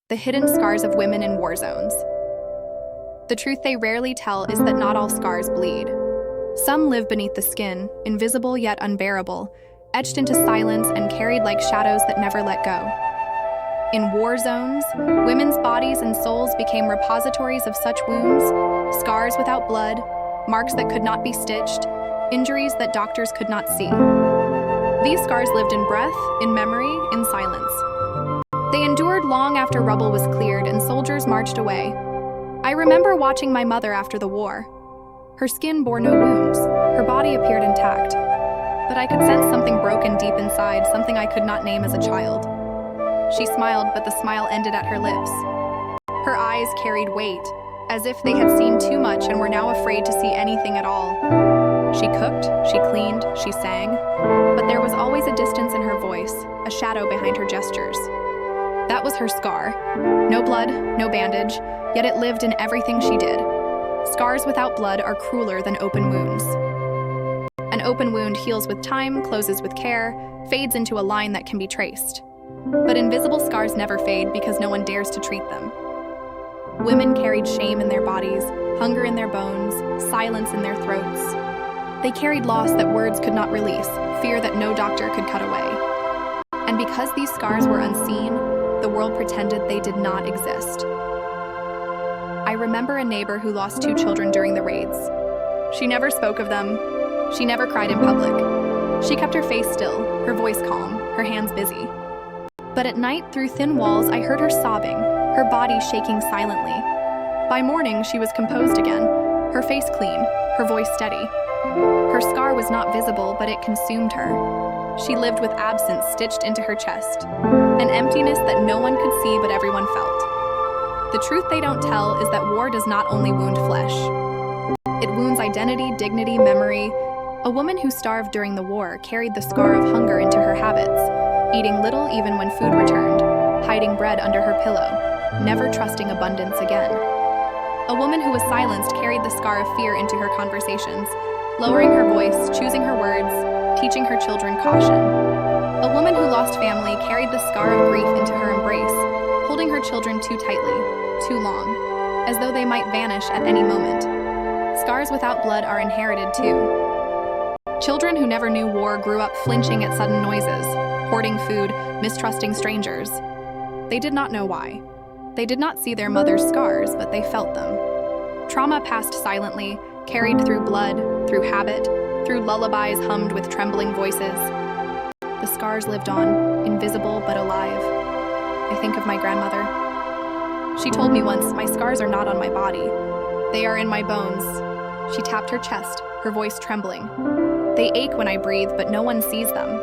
the hidden scars of women in war zones. The truth they rarely tell is that not all scars bleed. Some live beneath the skin, invisible yet unbearable, etched into silence and carried like shadows that never let go. In war zones, women's bodies and souls became repositories of such wounds, scars without blood, marks that could not be stitched, injuries that doctors could not see. These scars lived in breath, in memory, in silence. They endured long after rubble was cleared and soldiers marched away. I remember watching my mother after the war. Her skin bore no wounds, her body appeared intact. But I could sense something broken deep inside, something I could not name as a child. She smiled, but the smile ended at her lips. Her eyes carried weight, as if they had seen too much and were now afraid to see anything at all. She cooked, she cleaned, she sang, but there was always a distance in her voice, a shadow behind her gestures. That was her scar. No blood, no bandage, yet it lived in everything she did. Scars without blood are crueler than open wounds. An open wound heals with time, closes with care, fades into a line that can be traced. But invisible scars never fade because no one dares to treat them. Women carried shame in their bodies, hunger in their bones, silence in their throats. They carried loss that words could not release, fear that no doctor could cut away. And because these scars were unseen, the world pretended they did not exist. I remember a neighbor who lost 2 children during the raids. She never spoke of them. She never cried in public. She kept her face still, her voice calm, her hands busy. But at night, through thin walls, I heard her sobbing, her body shaking silently. By morning, she was composed again, her face clean, her voice steady. Her scar was not visible, but it consumed her. She lived with absence stitched into her chest, an emptiness that no one could see but everyone felt. The truth they don't tell is that war does not only wound flesh. It wounds identity, dignity, memory. A woman who starved during the war carried the scar of hunger into her habits, eating little even when food returned, hiding bread under her pillow, never trusting abundance again. A woman who was silenced carried the scar of fear into her conversations, lowering her voice, choosing her words, teaching her children caution. A woman who lost family carried the scar of grief into her embrace, holding her children too tightly, too long, as though they might vanish at any moment. Scars without blood are inherited too. Children who never knew war grew up flinching at sudden noises, hoarding food, mistrusting strangers. They did not know why. They did not see their mother's scars, but they felt them. Trauma passed silently, carried through blood, through habit, through lullabies hummed with trembling voices. The scars lived on, invisible but alive. I think of my grandmother. She told me once, "My scars are not on my body. They are in my bones." She tapped her chest, her voice trembling. They ache when I breathe, but no one sees them.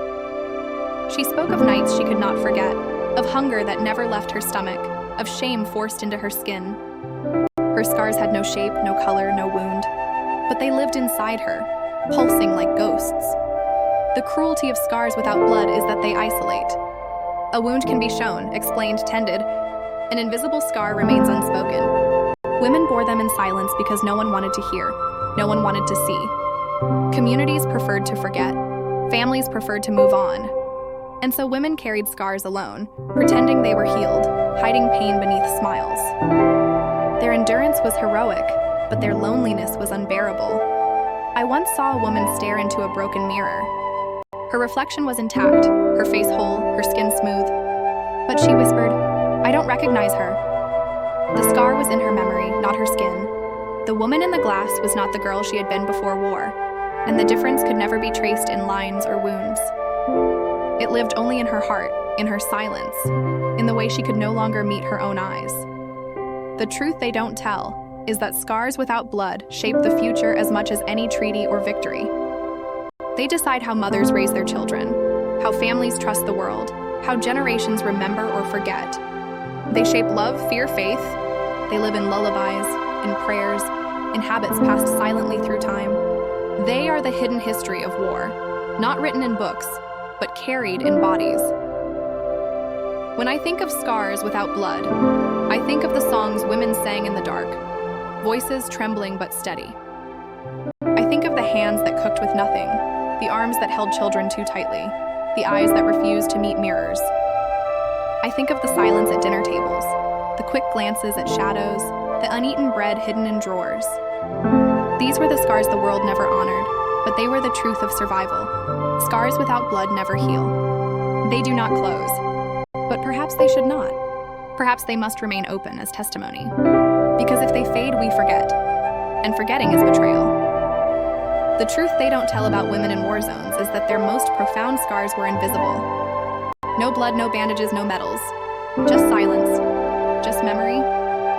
She spoke of nights she could not forget, of hunger that never left her stomach, of shame forced into her skin. Her scars had no shape, no color, no wound, but they lived inside her, pulsing like ghosts. The cruelty of scars without blood is that they isolate. A wound can be shown, explained, tended. An invisible scar remains unspoken. Women bore them in silence because no one wanted to hear, no one wanted to see. Communities preferred to forget. Families preferred to move on. And so women carried scars alone, pretending they were healed, hiding pain beneath smiles. Their endurance was heroic, but their loneliness was unbearable. I once saw a woman stare into a broken mirror. Her reflection was intact, her face whole, her skin smooth. But she whispered, "I don't recognize her." The scar was in her memory, not her skin. The woman in the glass was not the girl she had been before war, and the difference could never be traced in lines or wounds. It lived only in her heart, in her silence, in the way she could no longer meet her own eyes. The truth they don't tell is that scars without blood shape the future as much as any treaty or victory. They decide how mothers raise their children, how families trust the world, how generations remember or forget. They shape love, fear, faith. They live in lullabies, in prayers, in habits passed silently through time. They are the hidden history of war, not written in books, but carried in bodies. When I think of scars without blood, I think of the songs women sang in the dark, voices trembling but steady. I think of the hands that cooked with nothing, the arms that held children too tightly, the eyes that refused to meet mirrors. I think of the silence at dinner tables, quick glances at shadows, the uneaten bread hidden in drawers. These were the scars the world never honored, but they were the truth of survival. Scars without blood never heal. They do not close. But perhaps they should not. Perhaps they must remain open as testimony. Because if they fade, we forget. And forgetting is betrayal. The truth they don't tell about women in war zones is that their most profound scars were invisible. No blood, no bandages, no medals. Just silence. Just memory.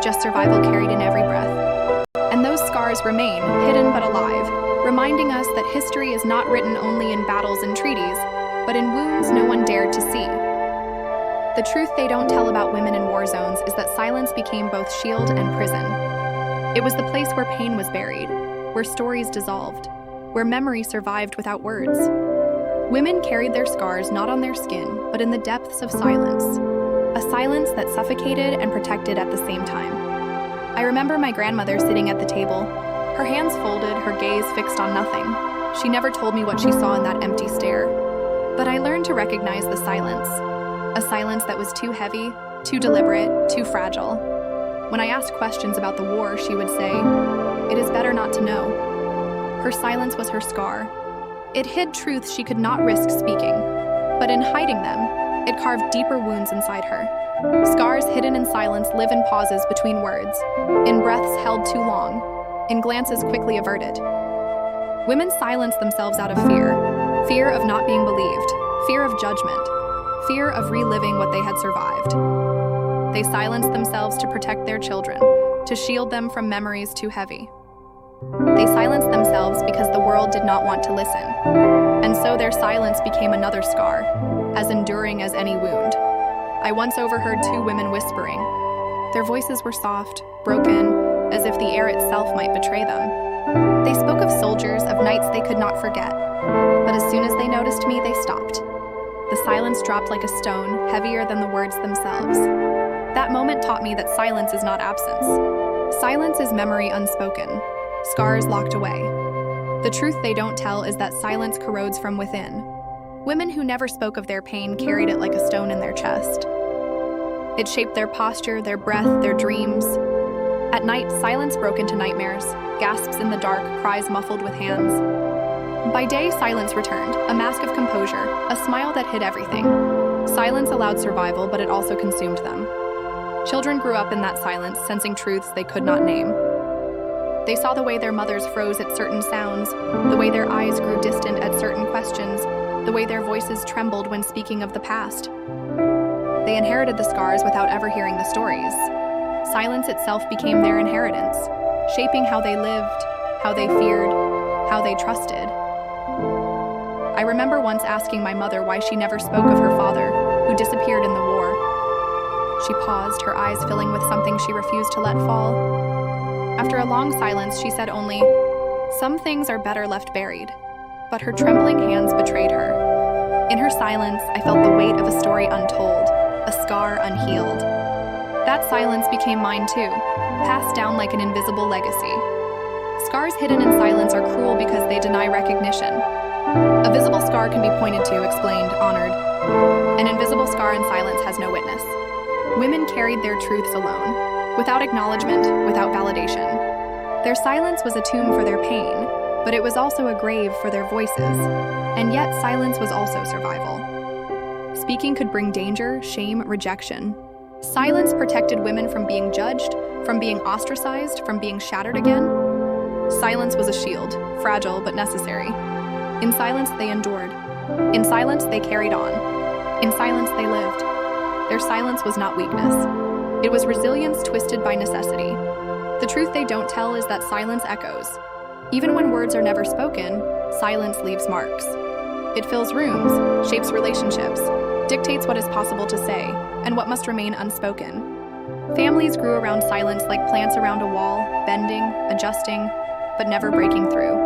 Just survival carried in every breath. And those scars remain, hidden but alive, reminding us that history is not written only in battles and treaties, but in wounds no one dared to see. The truth they don't tell about women in war zones is that silence became both shield and prison. It was the place where pain was buried, where stories dissolved, where memory survived without words. Women carried their scars not on their skin, but in the depths of silence. A silence that suffocated and protected at the same time. I remember my grandmother sitting at the table, her hands folded, her gaze fixed on nothing. She never told me what she saw in that empty stare. But I learned to recognize the silence. A silence that was too heavy, too deliberate, too fragile. When I asked questions about the war, she would say, "It is better not to know." Her silence was her scar. It hid truths she could not risk speaking, but in hiding them, it carved deeper wounds inside her. Scars hidden in silence live in pauses between words, in breaths held too long, in glances quickly averted. Women silence themselves out of fear. Fear of not being believed, fear of judgment, fear of reliving what they had survived. They silenced themselves to protect their children, to shield them from memories too heavy. They silenced themselves because the world did not want to listen, and so their silence became another scar, as enduring as any wound. I once overheard two women whispering. Their voices were soft, broken, as if the air itself might betray them. They spoke of soldiers, of nights they could not forget, but as soon as they noticed me, they stopped. The silence dropped like a stone, heavier than the words themselves. That moment taught me that silence is not absence. Silence is memory unspoken, scars locked away. The truth they don't tell is that silence corrodes from within. Women who never spoke of their pain carried it like a stone in their chest. It shaped their posture, their breath, their dreams. At night, silence broke into nightmares, gasps in the dark, cries muffled with hands. By day, silence returned, a mask of composure, a smile that hid everything. Silence allowed survival, but it also consumed them. Children grew up in that silence, sensing truths they could not name. They saw the way their mothers froze at certain sounds, the way their eyes grew distant at certain questions, the way their voices trembled when speaking of the past. They inherited the scars without ever hearing the stories. Silence itself became their inheritance, shaping how they lived, how they feared, how they trusted. I remember once asking my mother why she never spoke of her father, who disappeared in the war. She paused, her eyes filling with something she refused to let fall. After a long silence, she said only, "Some things are better left buried." But her trembling hands betrayed her. In her silence, I felt the weight of a story untold, a scar unhealed. That silence became mine too, passed down like an invisible legacy. Scars hidden in silence are cruel because they deny recognition. A visible scar can be pointed to, explained, honored. An invisible scar in silence has no witness. Women carried their truths alone, without acknowledgement, without validation. Their silence was a tomb for their pain, but it was also a grave for their voices. And yet silence was also survival. Speaking could bring danger, shame, rejection. Silence protected women from being judged, from being ostracized, from being shattered again. Silence was a shield, fragile but necessary. In silence, they endured. In silence, they carried on. In silence, they lived. Their silence was not weakness. It was resilience twisted by necessity. The truth they don't tell is that silence echoes. Even when words are never spoken, silence leaves marks. It fills rooms, shapes relationships, dictates what is possible to say, and what must remain unspoken. Families grew around silence like plants around a wall, bending, adjusting, but never breaking through.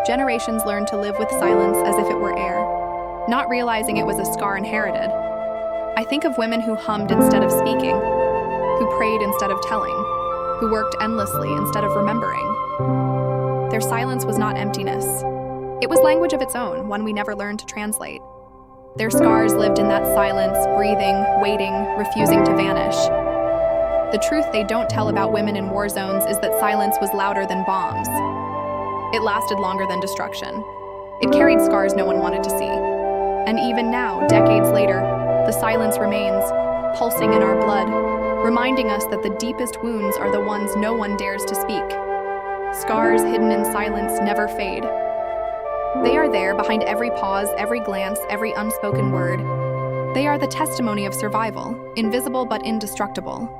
Generations learned to live with silence as if it were air, not realizing it was a scar inherited. I think of women who hummed instead of speaking, who prayed instead of telling, who worked endlessly instead of remembering. Their silence was not emptiness. It was language of its own, one we never learned to translate. Their scars lived in that silence, breathing, waiting, refusing to vanish. The truth they don't tell about women in war zones is that silence was louder than bombs. It lasted longer than destruction. It carried scars no one wanted to see. And even now, decades later, the silence remains, pulsing in our blood, reminding us that the deepest wounds are the ones no one dares to speak. Scars hidden in silence never fade. They are there behind every pause, every glance, every unspoken word. They are the testimony of survival, invisible but indestructible.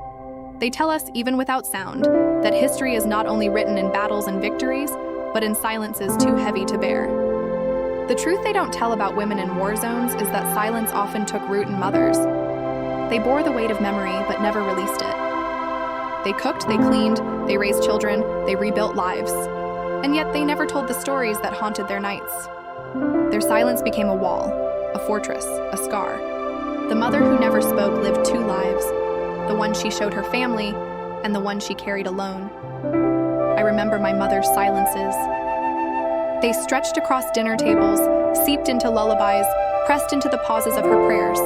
They tell us, even without sound, that history is not only written in battles and victories, but in silences too heavy to bear. The truth they don't tell about women in war zones is that silence often took root in mothers. They bore the weight of memory, but never released it. They cooked, they cleaned, they raised children, they rebuilt lives. And yet they never told the stories that haunted their nights. Their silence became a wall, a fortress, a scar. The mother who never spoke lived two lives, the one she showed her family and the one she carried alone. I remember my mother's silences. They stretched across dinner tables, seeped into lullabies, pressed into the pauses of her prayers.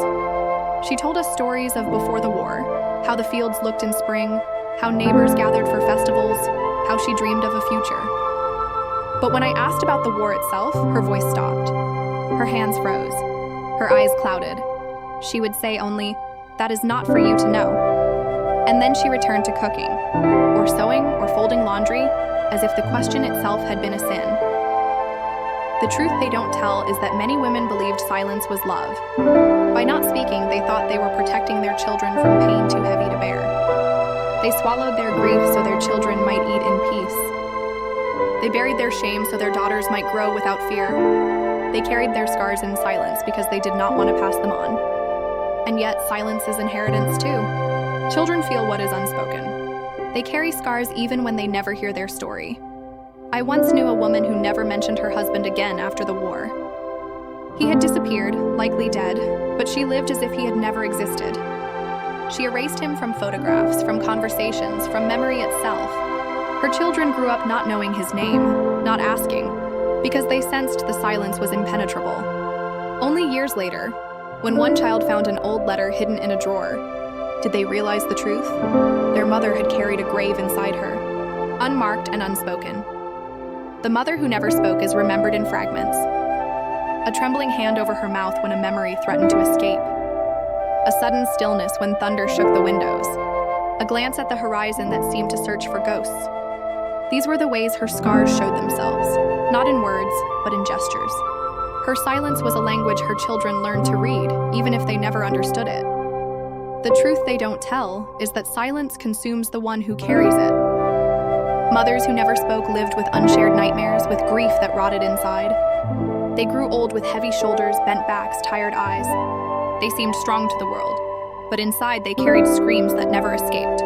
She told us stories of before the war, how the fields looked in spring, how neighbors gathered for festivals, how she dreamed of a future. But when I asked about the war itself, her voice stopped. Her hands froze. Her eyes clouded. She would say only, "That is not for you to know." And then she returned to cooking, or sewing, or folding laundry, as if the question itself had been a sin. The truth they don't tell is that many women believed silence was love. By not speaking, they thought they were protecting their children from pain too heavy to bear. They swallowed their grief so their children might eat in peace. They buried their shame so their daughters might grow without fear. They carried their scars in silence because they did not want to pass them on. And yet, silence is inheritance too. Children feel what is unspoken. They carry scars even when they never hear their story. I once knew a woman who never mentioned her husband again after the war. He had disappeared, likely dead, but she lived as if he had never existed. She erased him from photographs, from conversations, from memory itself. Her children grew up not knowing his name, not asking, because they sensed the silence was impenetrable. Only years later, when one child found an old letter hidden in a drawer, did they realize the truth? Their mother had carried a grave inside her, unmarked and unspoken. The mother who never spoke is remembered in fragments. A trembling hand over her mouth when a memory threatened to escape. A sudden stillness when thunder shook the windows. A glance at the horizon that seemed to search for ghosts. These were the ways her scars showed themselves, not in words, but in gestures. Her silence was a language her children learned to read, even if they never understood it. The truth they don't tell is that silence consumes the one who carries it. Mothers who never spoke lived with unshared nightmares, with grief that rotted inside. They grew old with heavy shoulders, bent backs, tired eyes. They seemed strong to the world, but inside they carried screams that never escaped.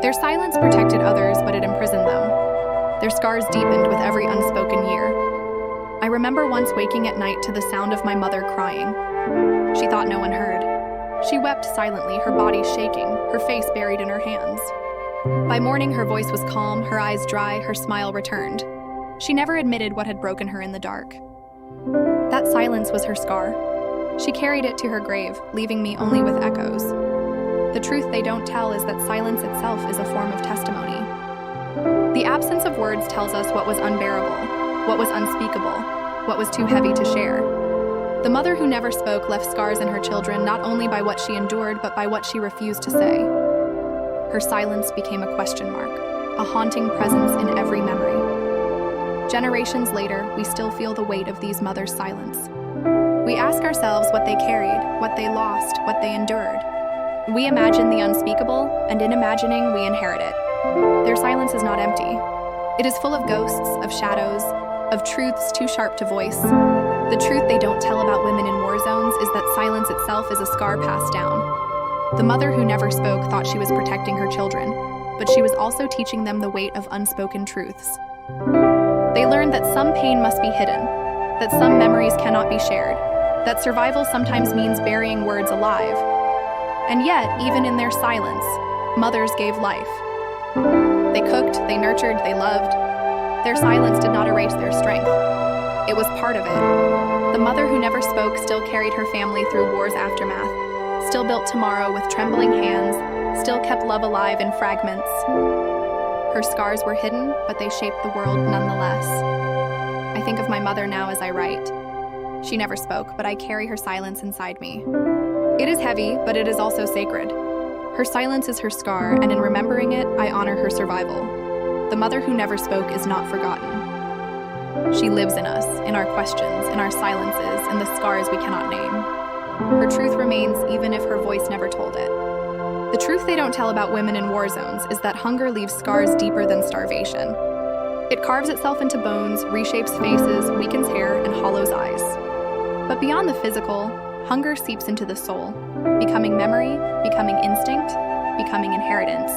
Their silence protected others, but it imprisoned them. Their scars deepened with every unspoken year. I remember once waking at night to the sound of my mother crying. She thought no one heard. She wept silently, her body shaking, her face buried in her hands. By morning, her voice was calm, her eyes dry, her smile returned. She never admitted what had broken her in the dark. That silence was her scar. She carried it to her grave, leaving me only with echoes. The truth they don't tell is that silence itself is a form of testimony. The absence of words tells us what was unbearable, what was unspeakable, what was too heavy to share. The mother who never spoke left scars in her children not only by what she endured, but by what she refused to say. Her silence became a question mark, a haunting presence in every memory. Generations later, we still feel the weight of these mothers' silence. We ask ourselves what they carried, what they lost, what they endured. We imagine the unspeakable, and in imagining, we inherit it. Their silence is not empty. It is full of ghosts, of shadows, of truths too sharp to voice. The truth they don't tell about women in war zones is that silence itself is a scar passed down. The mother who never spoke thought she was protecting her children, but she was also teaching them the weight of unspoken truths. They learned that some pain must be hidden, that some memories cannot be shared, that survival sometimes means burying words alive. And yet, even in their silence, mothers gave life. They cooked, they nurtured, they loved. Their silence did not erase their strength. It was part of it. The mother who never spoke still carried her family through war's aftermath, still built tomorrow with trembling hands, still kept love alive in fragments. Her scars were hidden, but they shaped the world nonetheless. I think of my mother now as I write. She never spoke, but I carry her silence inside me. It is heavy, but it is also sacred. Her silence is her scar, and in remembering it, I honor her survival. The mother who never spoke is not forgotten. She lives in us, in our questions, in our silences, in the scars we cannot name. Her truth remains even if her voice never told it. The truth they don't tell about women in war zones is that hunger leaves scars deeper than starvation. It carves itself into bones, reshapes faces, weakens hair, and hollows eyes. But beyond the physical, hunger seeps into the soul, becoming memory, becoming instinct, becoming inheritance.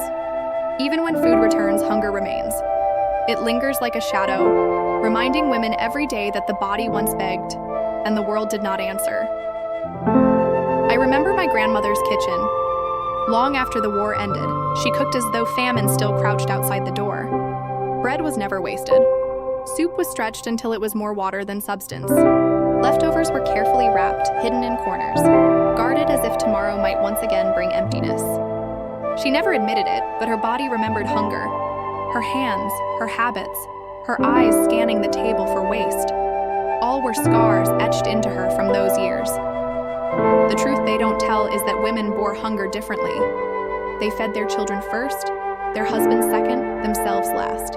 Even when food returns, hunger remains. It lingers like a shadow, reminding women every day that the body once begged, and the world did not answer. I remember my grandmother's kitchen. Long after the war ended, she cooked as though famine still crouched outside the door. Bread was never wasted. Soup was stretched until it was more water than substance. Leftovers were carefully wrapped, hidden in corners, guarded as if tomorrow might once again bring emptiness. She never admitted it, but her body remembered hunger. Her hands, her habits, her eyes scanning the table for waste. All were scars etched into her from those years. The truth they don't tell is that women bore hunger differently. They fed their children first, their husbands second, themselves last.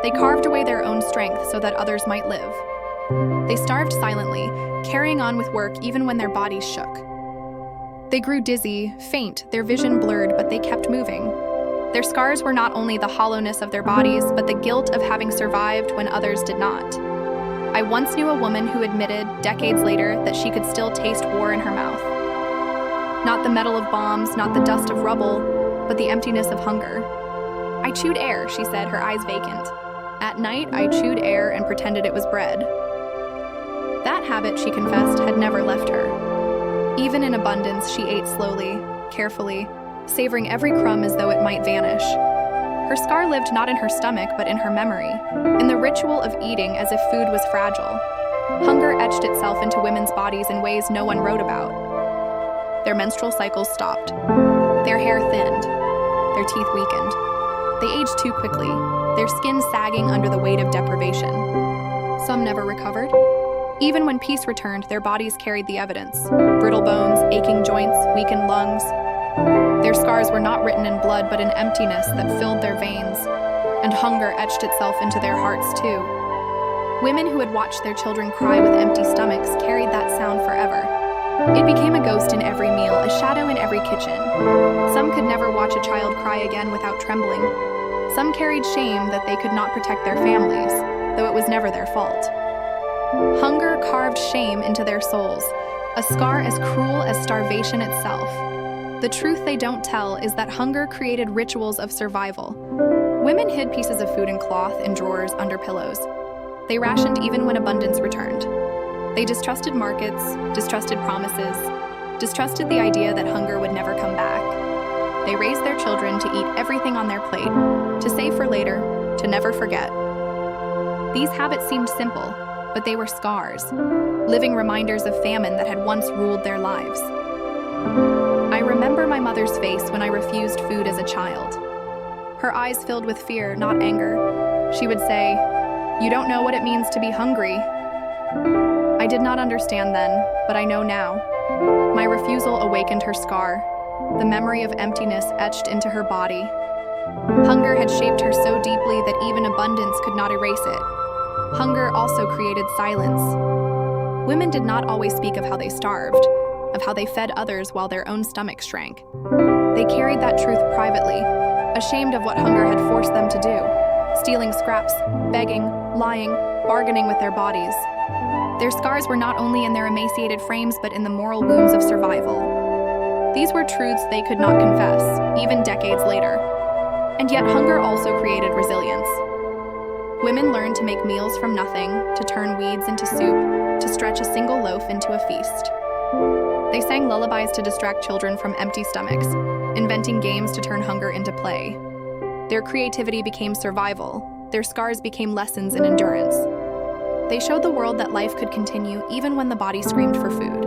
They carved away their own strength so that others might live. They starved silently, carrying on with work even when their bodies shook. They grew dizzy, faint, their vision blurred, but they kept moving. Their scars were not only the hollowness of their bodies, but the guilt of having survived when others did not. I once knew a woman who admitted, decades later, that she could still taste war in her mouth. Not the metal of bombs, not the dust of rubble, but the emptiness of hunger. I chewed air, she said, her eyes vacant. At night, I chewed air and pretended it was bread. That habit, she confessed, had never left her. Even in abundance, she ate slowly, carefully, savoring every crumb as though it might vanish. Her scar lived not in her stomach, but in her memory, in the ritual of eating as if food was fragile. Hunger etched itself into women's bodies in ways no one wrote about. Their menstrual cycles stopped. Their hair thinned. Their teeth weakened. They aged too quickly, their skin sagging under the weight of deprivation. Some never recovered. Even when peace returned, their bodies carried the evidence. Brittle bones, aching joints, weakened lungs. Their scars were not written in blood, but in emptiness that filled their veins, and hunger etched itself into their hearts too. Women who had watched their children cry with empty stomachs carried that sound forever. It became a ghost in every meal, a shadow in every kitchen. Some could never watch a child cry again without trembling. Some carried shame that they could not protect their families, though it was never their fault. Hunger carved shame into their souls, a scar as cruel as starvation itself. The truth they don't tell is that hunger created rituals of survival. Women hid pieces of food in cloth, in drawers, under pillows. They rationed even when abundance returned. They distrusted markets, distrusted promises, distrusted the idea that hunger would never come back. They raised their children to eat everything on their plate, to save for later, to never forget. These habits seemed simple, but they were scars, living reminders of famine that had once ruled their lives. I remember my mother's face when I refused food as a child. Her eyes filled with fear, not anger. She would say, "You don't know what it means to be hungry." I did not understand then, but I know now. My refusal awakened her scar, the memory of emptiness etched into her body. Hunger had shaped her so deeply that even abundance could not erase it. Hunger also created silence. Women did not always speak of how they starved, of how they fed others while their own stomachs shrank. They carried that truth privately, ashamed of what hunger had forced them to do, stealing scraps, begging, lying, bargaining with their bodies. Their scars were not only in their emaciated frames, but in the moral wounds of survival. These were truths they could not confess, even decades later. And yet hunger also created resilience. Women learned to make meals from nothing, to turn weeds into soup, to stretch a single loaf into a feast. They sang lullabies to distract children from empty stomachs, inventing games to turn hunger into play. Their creativity became survival. Their scars became lessons in endurance. They showed the world that life could continue even when the body screamed for food.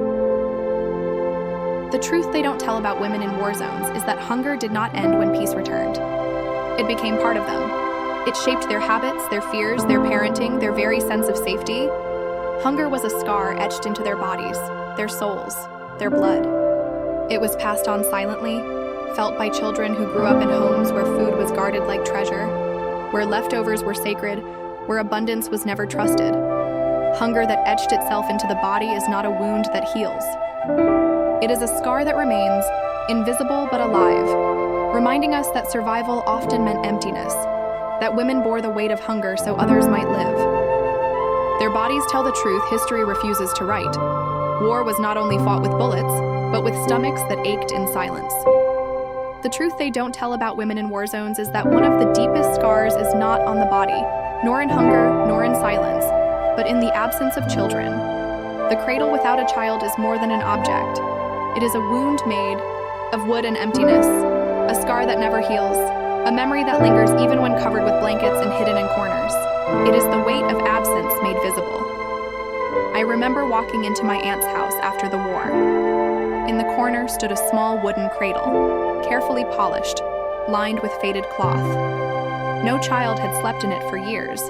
The truth they don't tell about women in war zones is that hunger did not end when peace returned. It became part of them. It shaped their habits, their fears, their parenting, their very sense of safety. Hunger was a scar etched into their bodies, their souls, their blood. It was passed on silently, felt by children who grew up in homes where food was guarded like treasure, where leftovers were sacred, where abundance was never trusted. Hunger that etched itself into the body is not a wound that heals. It is a scar that remains, invisible but alive, reminding us that survival often meant emptiness, that women bore the weight of hunger so others might live. Their bodies tell the truth history refuses to write. War was not only fought with bullets, but with stomachs that ached in silence. The truth they don't tell about women in war zones is that one of the deepest scars is not on the body, nor in hunger, nor in silence, but in the absence of children. The cradle without a child is more than an object. It is a wound made of wood and emptiness, a scar that never heals, a memory that lingers even when covered with blankets and hidden in corners. It is the weight of absence made visible. I remember walking into my aunt's house after the war. In the corner stood a small wooden cradle, carefully polished, lined with faded cloth. No child had slept in it for years,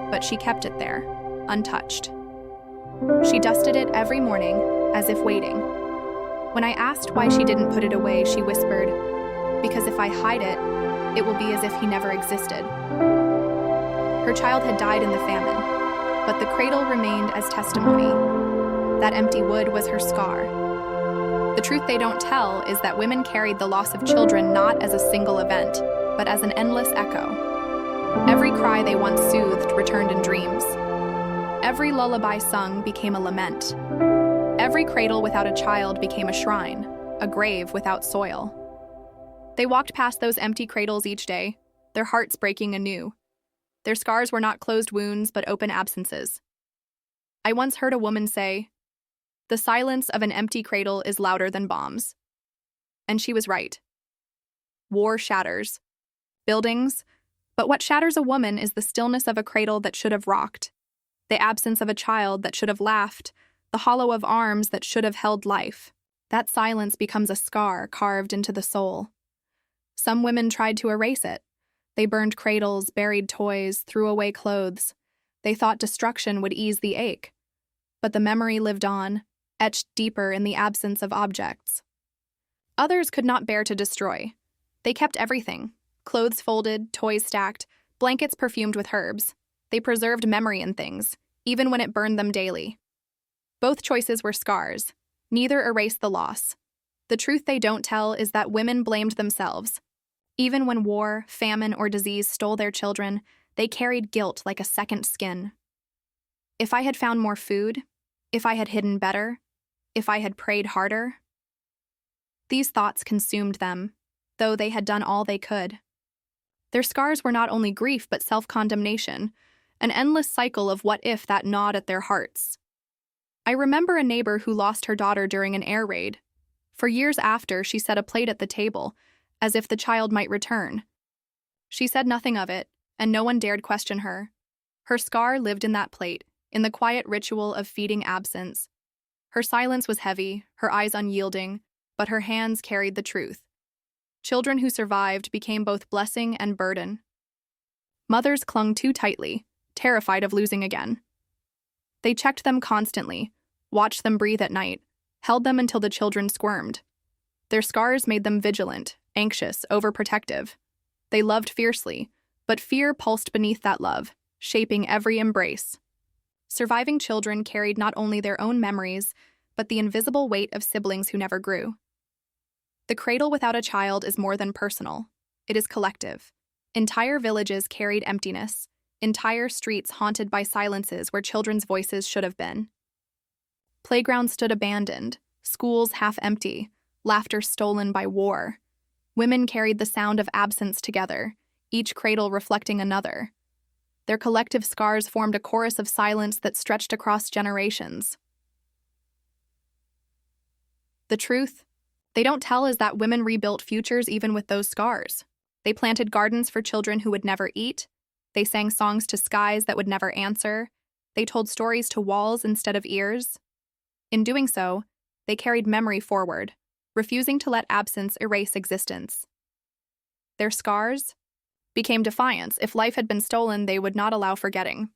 but she kept it there, untouched. She dusted it every morning, as if waiting. When I asked why she didn't put it away, she whispered, "Because if I hide it, it will be as if he never existed." Her child had died in the famine, but the cradle remained as testimony. That empty wood was her scar. The truth they don't tell is that women carried the loss of children not as a single event, but as an endless echo. Every cry they once soothed returned in dreams. Every lullaby sung became a lament. Every cradle without a child became a shrine, a grave without soil. They walked past those empty cradles each day, their hearts breaking anew. Their scars were not closed wounds, but open absences. I once heard a woman say, "The silence of an empty cradle is louder than bombs." And she was right. War shatters buildings, but what shatters a woman is the stillness of a cradle that should have rocked, the absence of a child that should have laughed, the hollow of arms that should have held life. That silence becomes a scar carved into the soul. Some women tried to erase it. They burned cradles, buried toys, threw away clothes. They thought destruction would ease the ache. But the memory lived on, etched deeper in the absence of objects. Others could not bear to destroy. They kept everything: clothes folded, toys stacked, blankets perfumed with herbs. They preserved memory in things, even when it burned them daily. Both choices were scars. Neither erased the loss. The truth they don't tell is that women blamed themselves. Even when war, famine, or disease stole their children, they carried guilt like a second skin. If I had found more food, if I had hidden better, if I had prayed harder. These thoughts consumed them, though they had done all they could. Their scars were not only grief but self-condemnation, an endless cycle of what if that gnawed at their hearts. I remember a neighbor who lost her daughter during an air raid. For years after, she set a plate at the table, as if the child might return. She said nothing of it, and no one dared question her. Her scar lived in that plate, in the quiet ritual of feeding absence. Her silence was heavy, her eyes unyielding, but her hands carried the truth. Children who survived became both blessing and burden. Mothers clung too tightly, terrified of losing again. They checked them constantly, watched them breathe at night, held them until the children squirmed. Their scars made them vigilant, anxious, overprotective. They loved fiercely, but fear pulsed beneath that love, shaping every embrace. Surviving children carried not only their own memories, but the invisible weight of siblings who never grew. The cradle without a child is more than personal. It is collective. Entire villages carried emptiness, entire streets haunted by silences where children's voices should have been. Playgrounds stood abandoned, schools half empty, laughter stolen by war. Women carried the sound of absence together, each cradle reflecting another. Their collective scars formed a chorus of silence that stretched across generations. The truth they don't tell is that women rebuilt futures even with those scars. They planted gardens for children who would never eat. They sang songs to skies that would never answer. They told stories to walls instead of ears. In doing so, they carried memory forward, refusing to let absence erase existence. Their scars became defiance. If life had been stolen, they would not allow forgetting.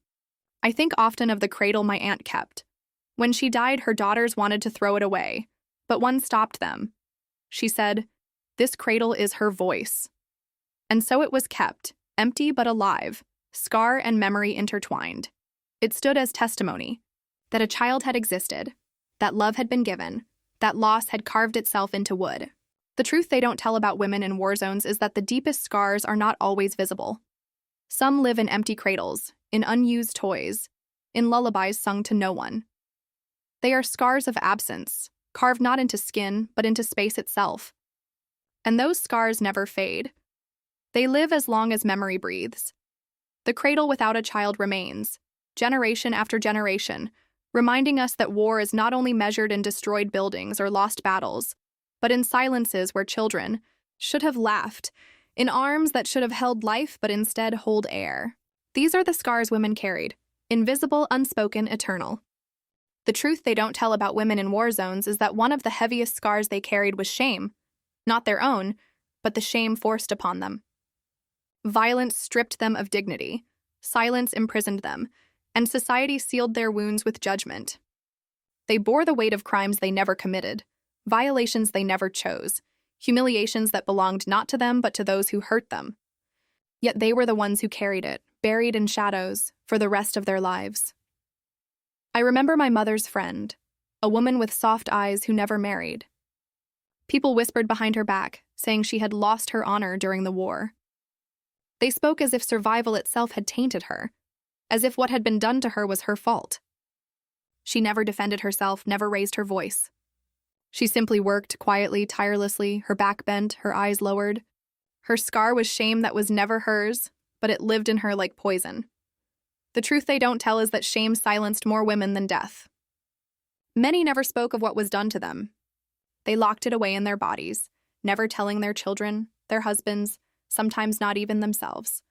I think often of the cradle my aunt kept. When she died, her daughters wanted to throw it away, but one stopped them. She said, "This cradle is her voice." And so it was kept, empty but alive, scar and memory intertwined. It stood as testimony that a child had existed, that love had been given, that loss had carved itself into wood. The truth they don't tell about women in war zones is that the deepest scars are not always visible. Some live in empty cradles, in unused toys, in lullabies sung to no one. They are scars of absence, carved not into skin, but into space itself. And those scars never fade. They live as long as memory breathes. The cradle without a child remains, generation after generation, reminding us that war is not only measured in destroyed buildings or lost battles, but in silences where children should have laughed, in arms that should have held life but instead hold air. These are the scars women carried, invisible, unspoken, eternal. The truth they don't tell about women in war zones is that one of the heaviest scars they carried was shame, not their own, but the shame forced upon them. Violence stripped them of dignity, silence imprisoned them, and society sealed their wounds with judgment. They bore the weight of crimes they never committed, violations they never chose, humiliations that belonged not to them but to those who hurt them. Yet they were the ones who carried it, buried in shadows, for the rest of their lives. I remember my mother's friend, a woman with soft eyes who never married. People whispered behind her back, saying she had lost her honor during the war. They spoke as if survival itself had tainted her, as if what had been done to her was her fault. She never defended herself, never raised her voice. She simply worked quietly, tirelessly, her back bent, her eyes lowered. Her scar was shame that was never hers, but it lived in her like poison. The truth they don't tell is that shame silenced more women than death. Many never spoke of what was done to them. They locked it away in their bodies, never telling their children, their husbands, sometimes not even themselves.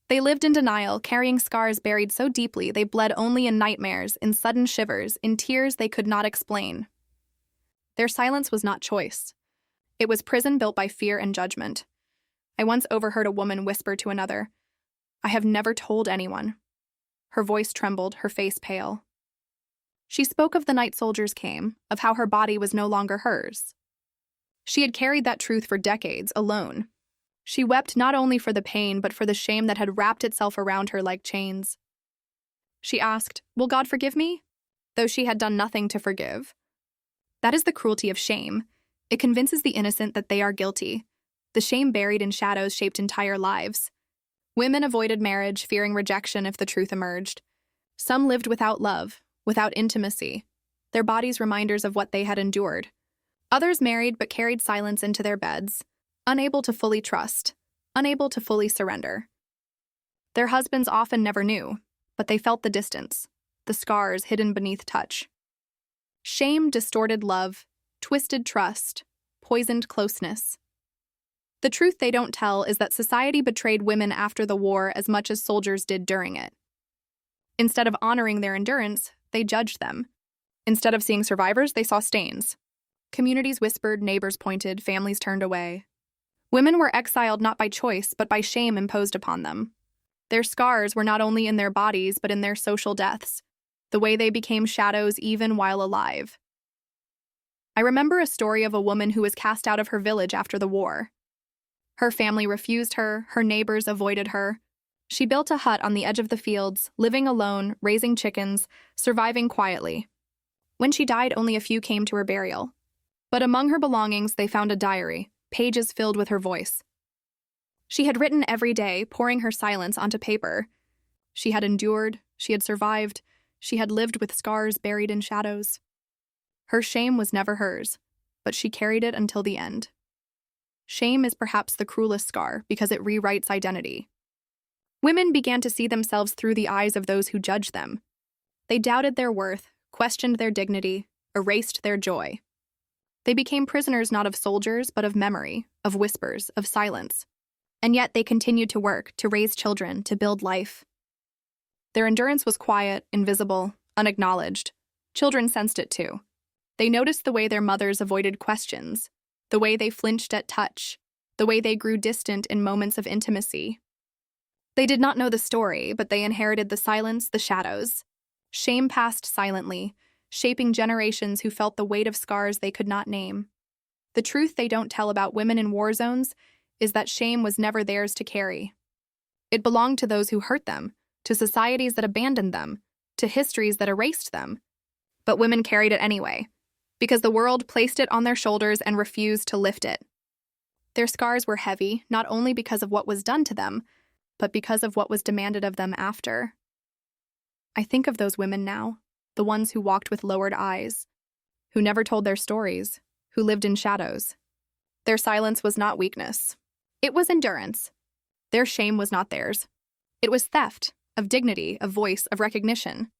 They lived in denial, carrying scars buried so deeply they bled only in nightmares, in sudden shivers, in tears they could not explain. Their silence was not choice. It was prison built by fear and judgment. I once overheard a woman whisper to another, "I have never told anyone." Her voice trembled, her face pale. She spoke of the night soldiers came, of how her body was no longer hers. She had carried that truth for decades, alone. She wept not only for the pain, but for the shame that had wrapped itself around her like chains. She asked, "Will God forgive me?" though she had done nothing to forgive. That is the cruelty of shame. It convinces the innocent that they are guilty. The shame buried in shadows shaped entire lives. Women avoided marriage, fearing rejection if the truth emerged. Some lived without love, without intimacy, their bodies reminders of what they had endured. Others married but carried silence into their beds, unable to fully trust, unable to fully surrender. Their husbands often never knew, but they felt the distance, the scars hidden beneath touch. Shame distorted love, twisted trust, poisoned closeness. The truth they don't tell is that society betrayed women after the war as much as soldiers did during it. Instead of honoring their endurance, they judged them. Instead of seeing survivors, they saw stains. Communities whispered, neighbors pointed, families turned away. Women were exiled not by choice, but by shame imposed upon them. Their scars were not only in their bodies, but in their social deaths, the way they became shadows even while alive. I remember a story of a woman who was cast out of her village after the war. Her family refused her, her neighbors avoided her. She built a hut on the edge of the fields, living alone, raising chickens, surviving quietly. When she died, only a few came to her burial. But among her belongings, they found a diary, pages filled with her voice. She had written every day, pouring her silence onto paper. She had endured, she had survived, she had lived with scars buried in shadows. Her shame was never hers, but she carried it until the end. Shame is perhaps the cruelest scar because it rewrites identity. Women began to see themselves through the eyes of those who judged them. They doubted their worth, questioned their dignity, erased their joy. They became prisoners not of soldiers, but of memory, of whispers, of silence. And yet they continued to work, to raise children, to build life. Their endurance was quiet, invisible, unacknowledged. Children sensed it too. They noticed the way their mothers avoided questions, the way they flinched at touch, the way they grew distant in moments of intimacy. They did not know the story, but they inherited the silence, the shadows. Shame passed silently, shaping generations who felt the weight of scars they could not name. The truth they don't tell about women in war zones is that shame was never theirs to carry. It belonged to those who hurt them, to societies that abandoned them, to histories that erased them. But women carried it anyway, because the world placed it on their shoulders and refused to lift it. Their scars were heavy, not only because of what was done to them, but because of what was demanded of them after. I think of those women now, the ones who walked with lowered eyes, who never told their stories, who lived in shadows. Their silence was not weakness. It was endurance. Their shame was not theirs. It was theft, of dignity, of voice, of recognition.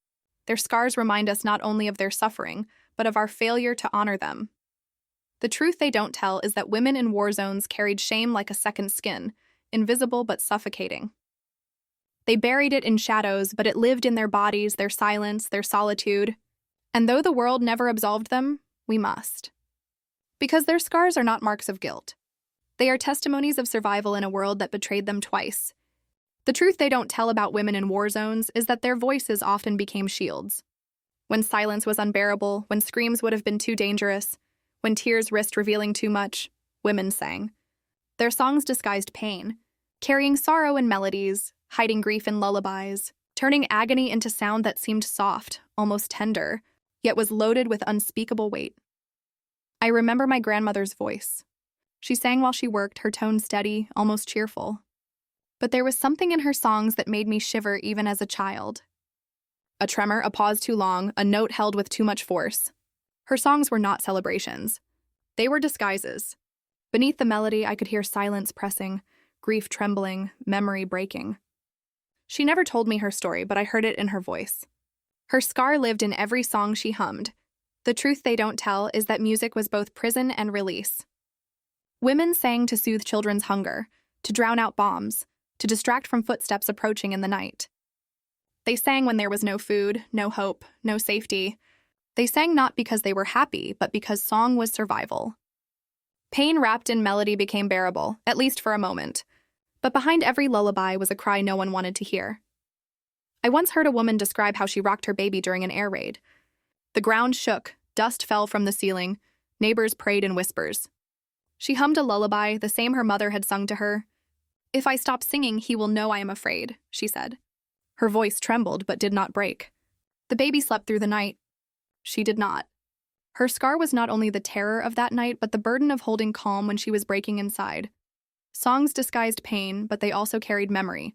Their scars remind us not only of their suffering, but of our failure to honor them. The truth they don't tell is that women in war zones carried shame like a second skin, invisible but suffocating. They buried it in shadows, but it lived in their bodies, their silence, their solitude. And though the world never absolved them, we must. Because their scars are not marks of guilt. They are testimonies of survival in a world that betrayed them twice. The truth they don't tell about women in war zones is that their voices often became shields. When silence was unbearable, when screams would have been too dangerous, when tears risked revealing too much, women sang. Their songs disguised pain, carrying sorrow in melodies, hiding grief in lullabies, turning agony into sound that seemed soft, almost tender, yet was loaded with unspeakable weight. I remember my grandmother's voice. She sang while she worked, her tone steady, almost cheerful. But there was something in her songs that made me shiver even as a child. A tremor, a pause too long, a note held with too much force. Her songs were not celebrations. They were disguises. Beneath the melody, I could hear silence pressing, grief trembling, memory breaking. She never told me her story, but I heard it in her voice. Her scar lived in every song she hummed. The truth they don't tell is that music was both prison and release. Women sang to soothe children's hunger, to drown out bombs, to distract from footsteps approaching in the night. They sang when there was no food, no hope, no safety. They sang not because they were happy, but because song was survival. Pain wrapped in melody became bearable, at least for a moment. But behind every lullaby was a cry no one wanted to hear. I once heard a woman describe how she rocked her baby during an air raid. The ground shook, dust fell from the ceiling, neighbors prayed in whispers. She hummed a lullaby, the same her mother had sung to her. "If I stop singing, he will know I am afraid," she said. Her voice trembled but did not break. The baby slept through the night. She did not. Her scar was not only the terror of that night, but the burden of holding calm when she was breaking inside. Songs disguised pain, but they also carried memory.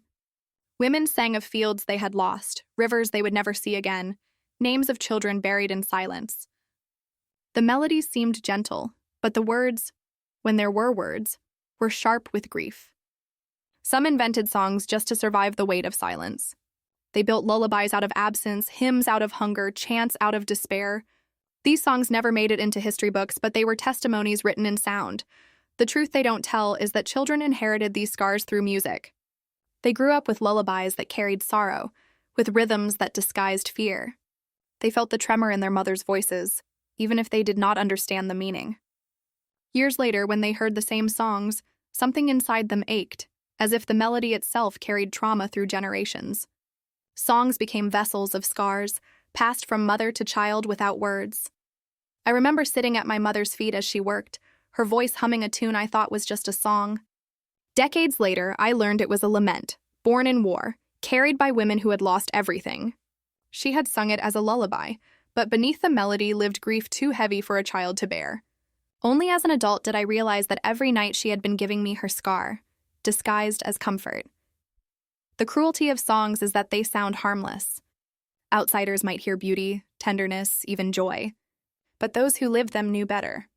Women sang of fields they had lost, rivers they would never see again, names of children buried in silence. The melodies seemed gentle, but the words, when there were words, were sharp with grief. Some invented songs just to survive the weight of silence. They built lullabies out of absence, hymns out of hunger, chants out of despair. These songs never made it into history books, but they were testimonies written in sound. The truth they don't tell is that children inherited these scars through music. They grew up with lullabies that carried sorrow, with rhythms that disguised fear. They felt the tremor in their mothers' voices, even if they did not understand the meaning. Years later, when they heard the same songs, something inside them ached, as if the melody itself carried trauma through generations. Songs became vessels of scars, passed from mother to child without words. I remember sitting at my mother's feet as she worked, her voice humming a tune I thought was just a song. Decades later, I learned it was a lament, born in war, carried by women who had lost everything. She had sung it as a lullaby, but beneath the melody lived grief too heavy for a child to bear. Only as an adult did I realize that every night she had been giving me her scar, disguised as comfort. The cruelty of songs is that they sound harmless. Outsiders might hear beauty, tenderness, even joy. But those who lived them knew better.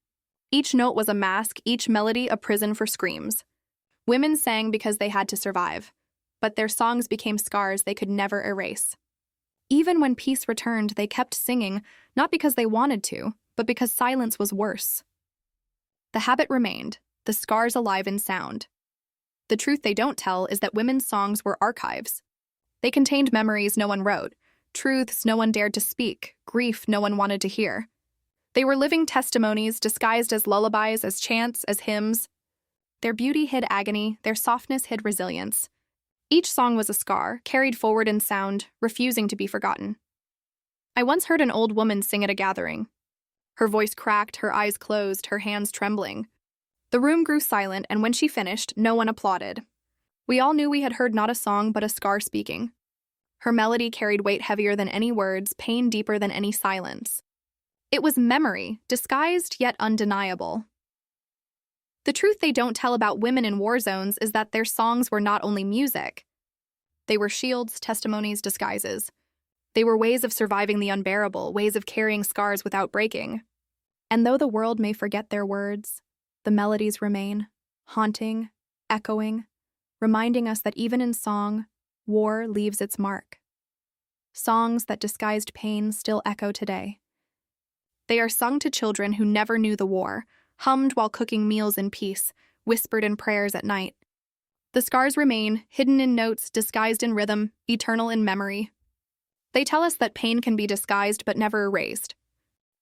Each note was a mask, each melody a prison for screams. Women sang because they had to survive, but their songs became scars they could never erase. Even when peace returned, they kept singing, not because they wanted to, but because silence was worse. The habit remained, the scars alive in sound. The truth they don't tell is that women's songs were archives. They contained memories no one wrote, truths no one dared to speak, grief no one wanted to hear. They were living testimonies disguised as lullabies, as chants, as hymns. Their beauty hid agony, their softness hid resilience. Each song was a scar, carried forward in sound, refusing to be forgotten. I once heard an old woman sing at a gathering. Her voice cracked, her eyes closed, her hands trembling. The room grew silent, and when she finished, no one applauded. We all knew we had heard not a song but a scar speaking. Her melody carried weight heavier than any words, pain deeper than any silence. It was memory, disguised yet undeniable. The truth they don't tell about women in war zones is that their songs were not only music. They were shields, testimonies, disguises. They were ways of surviving the unbearable, ways of carrying scars without breaking. And though the world may forget their words, the melodies remain, haunting, echoing, reminding us that even in song, war leaves its mark. Songs that disguised pain still echo today. They are sung to children who never knew the war, hummed while cooking meals in peace, whispered in prayers at night. The scars remain, hidden in notes, disguised in rhythm, eternal in memory. They tell us that pain can be disguised but never erased.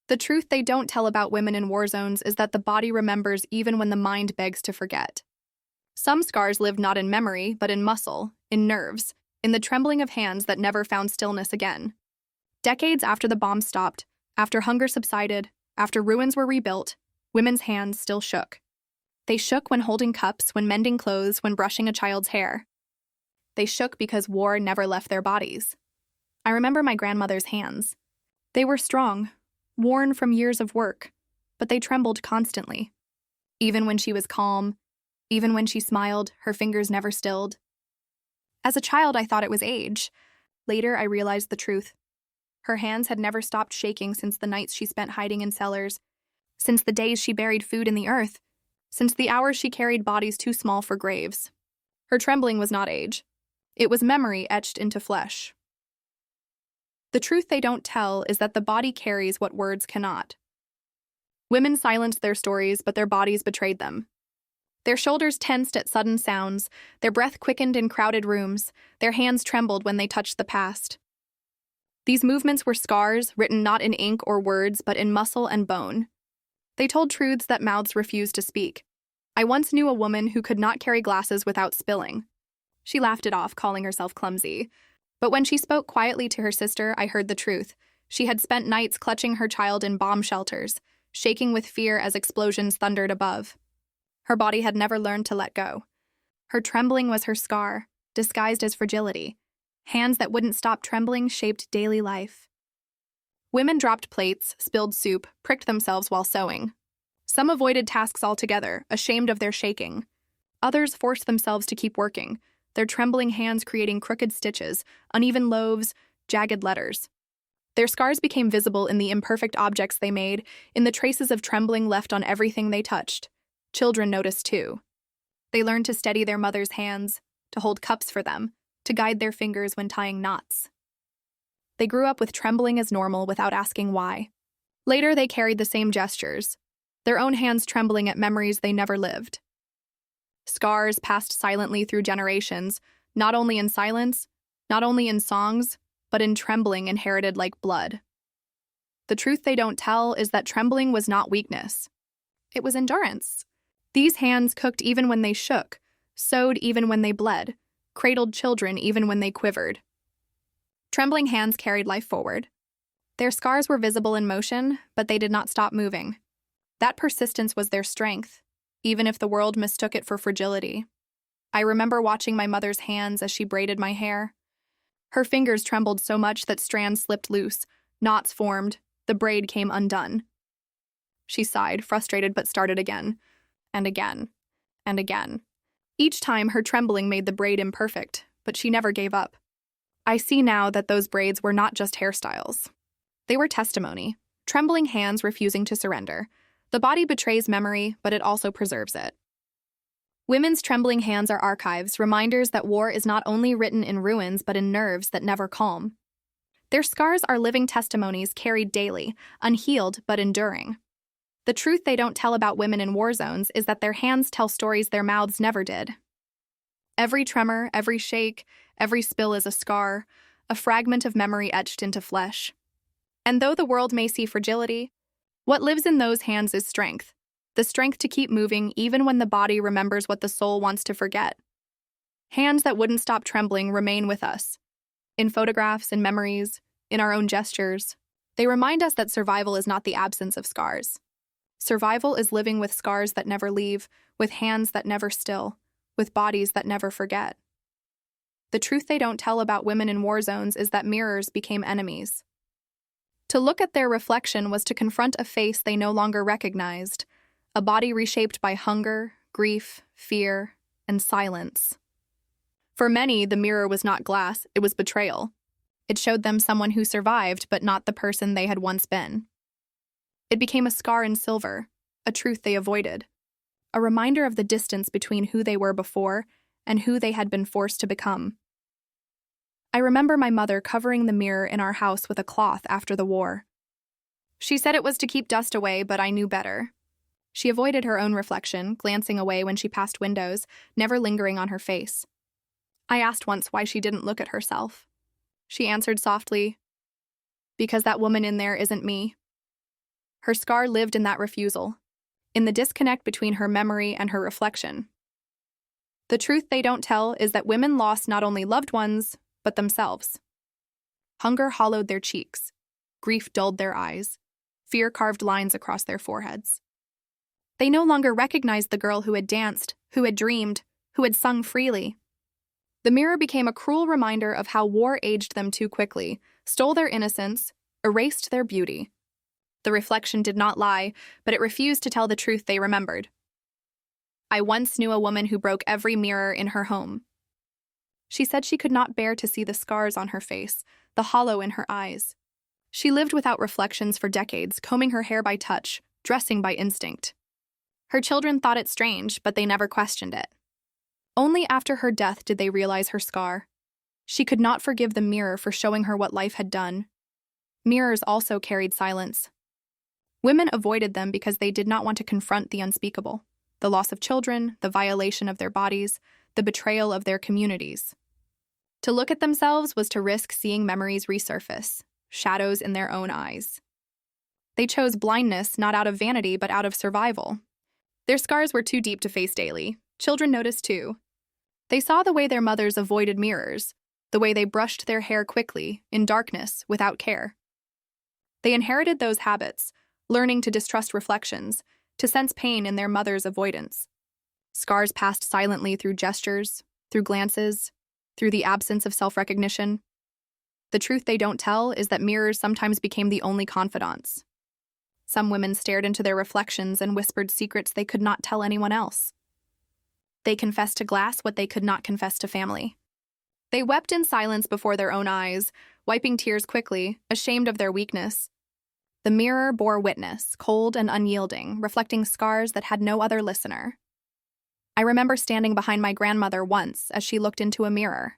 The truth they don't tell about women in war zones is that the body remembers even when the mind begs to forget. Some scars live not in memory, but in muscle, in nerves, in the trembling of hands that never found stillness again. Decades after the bombs stopped, after hunger subsided, after ruins were rebuilt, women's hands still shook. They shook when holding cups, when mending clothes, when brushing a child's hair. They shook because war never left their bodies. I remember my grandmother's hands. They were strong, worn from years of work, but they trembled constantly. Even when she was calm, even when she smiled, her fingers never stilled. As a child, I thought it was age. Later, I realized the truth. Her hands had never stopped shaking since the nights she spent hiding in cellars, since the days she buried food in the earth, since the hours she carried bodies too small for graves. Her trembling was not age. It was memory etched into flesh. The truth they don't tell is that the body carries what words cannot. Women silenced their stories, but their bodies betrayed them. Their shoulders tensed at sudden sounds, their breath quickened in crowded rooms, their hands trembled when they touched the past. These movements were scars, written not in ink or words, but in muscle and bone. They told truths that mouths refused to speak. I once knew a woman who could not carry glasses without spilling. She laughed it off, calling herself clumsy. But when she spoke quietly to her sister, I heard the truth. She had spent nights clutching her child in bomb shelters, shaking with fear as explosions thundered above. Her body had never learned to let go. Her trembling was her scar, disguised as fragility. Hands that wouldn't stop trembling shaped daily life. Women dropped plates, spilled soup, pricked themselves while sewing. Some avoided tasks altogether, ashamed of their shaking. Others forced themselves to keep working, their trembling hands creating crooked stitches, uneven loaves, jagged letters. Their scars became visible in the imperfect objects they made, in the traces of trembling left on everything they touched. Children noticed too. They learned to steady their mother's hands, to hold cups for them, to guide their fingers when tying knots. They grew up with trembling as normal without asking why. Later, they carried the same gestures, their own hands trembling at memories they never lived. Scars passed silently through generations, not only in silence, not only in songs, but in trembling inherited like blood. The truth they don't tell is that trembling was not weakness. It was endurance. These hands cooked even when they shook, sewed even when they bled, cradled children even when they quivered. Trembling hands carried life forward. Their scars were visible in motion, but they did not stop moving. That persistence was their strength, even if the world mistook it for fragility. I remember watching my mother's hands as she braided my hair. Her fingers trembled so much that strands slipped loose, knots formed, the braid came undone. She sighed, frustrated, but started again, and again, and again. Each time, her trembling made the braid imperfect, but she never gave up. I see now that those braids were not just hairstyles. They were testimony, trembling hands refusing to surrender. The body betrays memory, but it also preserves it. Women's trembling hands are archives, reminders that war is not only written in ruins, but in nerves that never calm. Their scars are living testimonies carried daily, unhealed but enduring. The truth they don't tell about women in war zones is that their hands tell stories their mouths never did. Every tremor, every shake, every spill is a scar, a fragment of memory etched into flesh. And though the world may see fragility, What lives in those hands is strength, the strength to keep moving even when the body remembers what the soul wants to forget. Hands that wouldn't stop trembling remain with us. In photographs, in memories, in our own gestures, they remind us that survival is not the absence of scars. Survival is living with scars that never leave, with hands that never still, with bodies that never forget. The truth they don't tell about women in war zones is that mirrors became enemies. To look at their reflection was to confront a face they no longer recognized, a body reshaped by hunger, grief, fear, and silence. For many, the mirror was not glass, it was betrayal. It showed them someone who survived, but not the person they had once been. It became a scar in silver, a truth they avoided, a reminder of the distance between who they were before and who they had been forced to become. I remember my mother covering the mirror in our house with a cloth after the war. She said it was to keep dust away, but I knew better. She avoided her own reflection, glancing away when she passed windows, never lingering on her face. I asked once why she didn't look at herself. She answered softly, "Because that woman in there isn't me." Her scar lived in that refusal, in the disconnect between her memory and her reflection. The truth they don't tell is that women lost not only loved ones, but themselves. Hunger hollowed their cheeks, grief dulled their eyes, fear carved lines across their foreheads. They no longer recognized the girl who had danced, who had dreamed, who had sung freely. The mirror became a cruel reminder of how war aged them too quickly, stole their innocence, erased their beauty. The reflection did not lie, but it refused to tell the truth they remembered. I once knew a woman who broke every mirror in her home. She said she could not bear to see the scars on her face, the hollow in her eyes. She lived without reflections for decades, combing her hair by touch, dressing by instinct. Her children thought it strange, but they never questioned it. Only after her death did they realize her scar. She could not forgive the mirror for showing her what life had done. Mirrors also carried silence. Women avoided them because they did not want to confront the unspeakable, the loss of children, the violation of their bodies, the betrayal of their communities. To look at themselves was to risk seeing memories resurface, shadows in their own eyes. They chose blindness not out of vanity but out of survival. Their scars were too deep to face daily. Children noticed too. They saw the way their mothers avoided mirrors, the way they brushed their hair quickly, in darkness, without care. They inherited those habits, learning to distrust reflections, to sense pain in their mother's avoidance. Scars passed silently through gestures, through glances, through the absence of self-recognition. The truth they don't tell is that mirrors sometimes became the only confidants. Some women stared into their reflections and whispered secrets they could not tell anyone else. They confessed to glass what they could not confess to family. They wept in silence before their own eyes, wiping tears quickly, ashamed of their weakness. The mirror bore witness, cold and unyielding, reflecting scars that had no other listener. I remember standing behind my grandmother once as she looked into a mirror.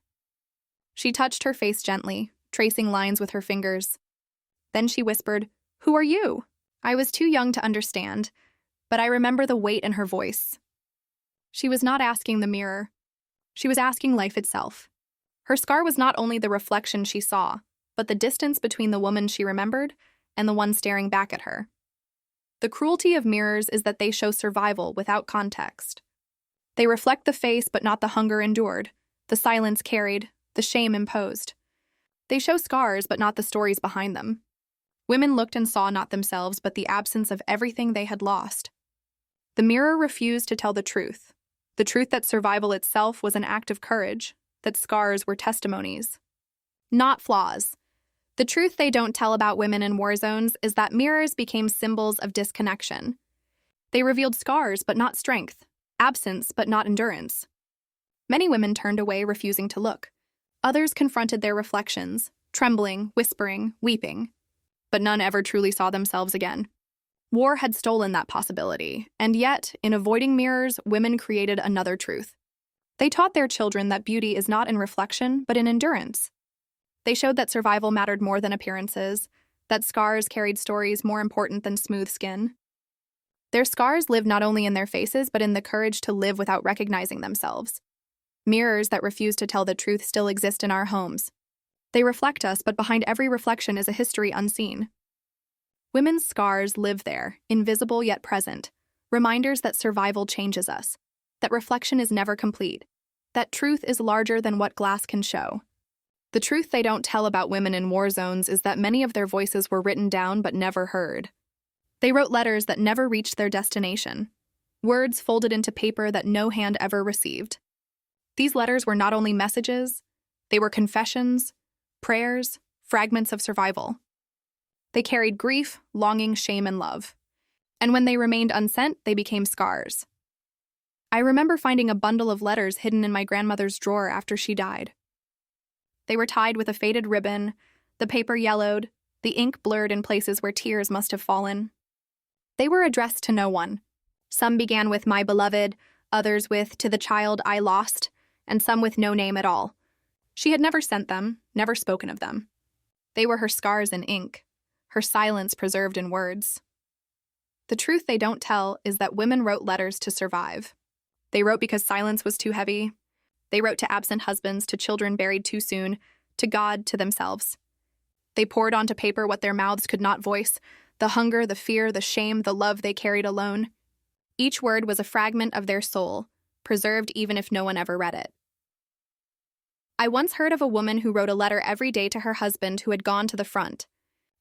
She touched her face gently, tracing lines with her fingers. Then she whispered, "Who are you?" I was too young to understand, but I remember the weight in her voice. She was not asking the mirror. She was asking life itself. Her scar was not only the reflection she saw, but the distance between the woman she remembered and the one staring back at her. The cruelty of mirrors is that they show survival without context. They reflect the face but not the hunger endured, the silence carried, the shame imposed. They show scars but not the stories behind them. Women looked and saw not themselves but the absence of everything they had lost. The mirror refused to tell the truth that survival itself was an act of courage, that scars were testimonies, not flaws. The truth they don't tell about women in war zones is that mirrors became symbols of disconnection. They revealed scars but not strength, absence but not endurance. Many women turned away, refusing to look. Others confronted their reflections, trembling, whispering, weeping. But none ever truly saw themselves again. War had stolen that possibility, and yet, in avoiding mirrors, women created another truth. They taught their children that beauty is not in reflection, but in endurance. They showed that survival mattered more than appearances, that scars carried stories more important than smooth skin. Their scars lived not only in their faces, but in the courage to live without recognizing themselves. Mirrors that refuse to tell the truth still exist in our homes. They reflect us, but behind every reflection is a history unseen. Women's scars live there, invisible yet present, reminders that survival changes us, that reflection is never complete, that truth is larger than what glass can show. The truth they don't tell about women in war zones is that many of their voices were written down but never heard. They wrote letters that never reached their destination, words folded into paper that no hand ever received. These letters were not only messages, they were confessions, prayers, fragments of survival. They carried grief, longing, shame, and love. And when they remained unsent, they became scars. I remember finding a bundle of letters hidden in my grandmother's drawer after she died. They were tied with a faded ribbon, the paper yellowed, the ink blurred in places where tears must have fallen. They were addressed to no one. Some began with "my beloved," others with "to the child I lost," and some with no name at all. She had never sent them, never spoken of them. They were her scars in ink, her silence preserved in words. The truth they don't tell is that women wrote letters to survive. They wrote because silence was too heavy. They wrote to absent husbands, to children buried too soon, to God, to themselves. They poured onto paper what their mouths could not voice, the hunger, the fear, the shame, the love they carried alone. Each word was a fragment of their soul, preserved even if no one ever read it. I once heard of a woman who wrote a letter every day to her husband who had gone to the front.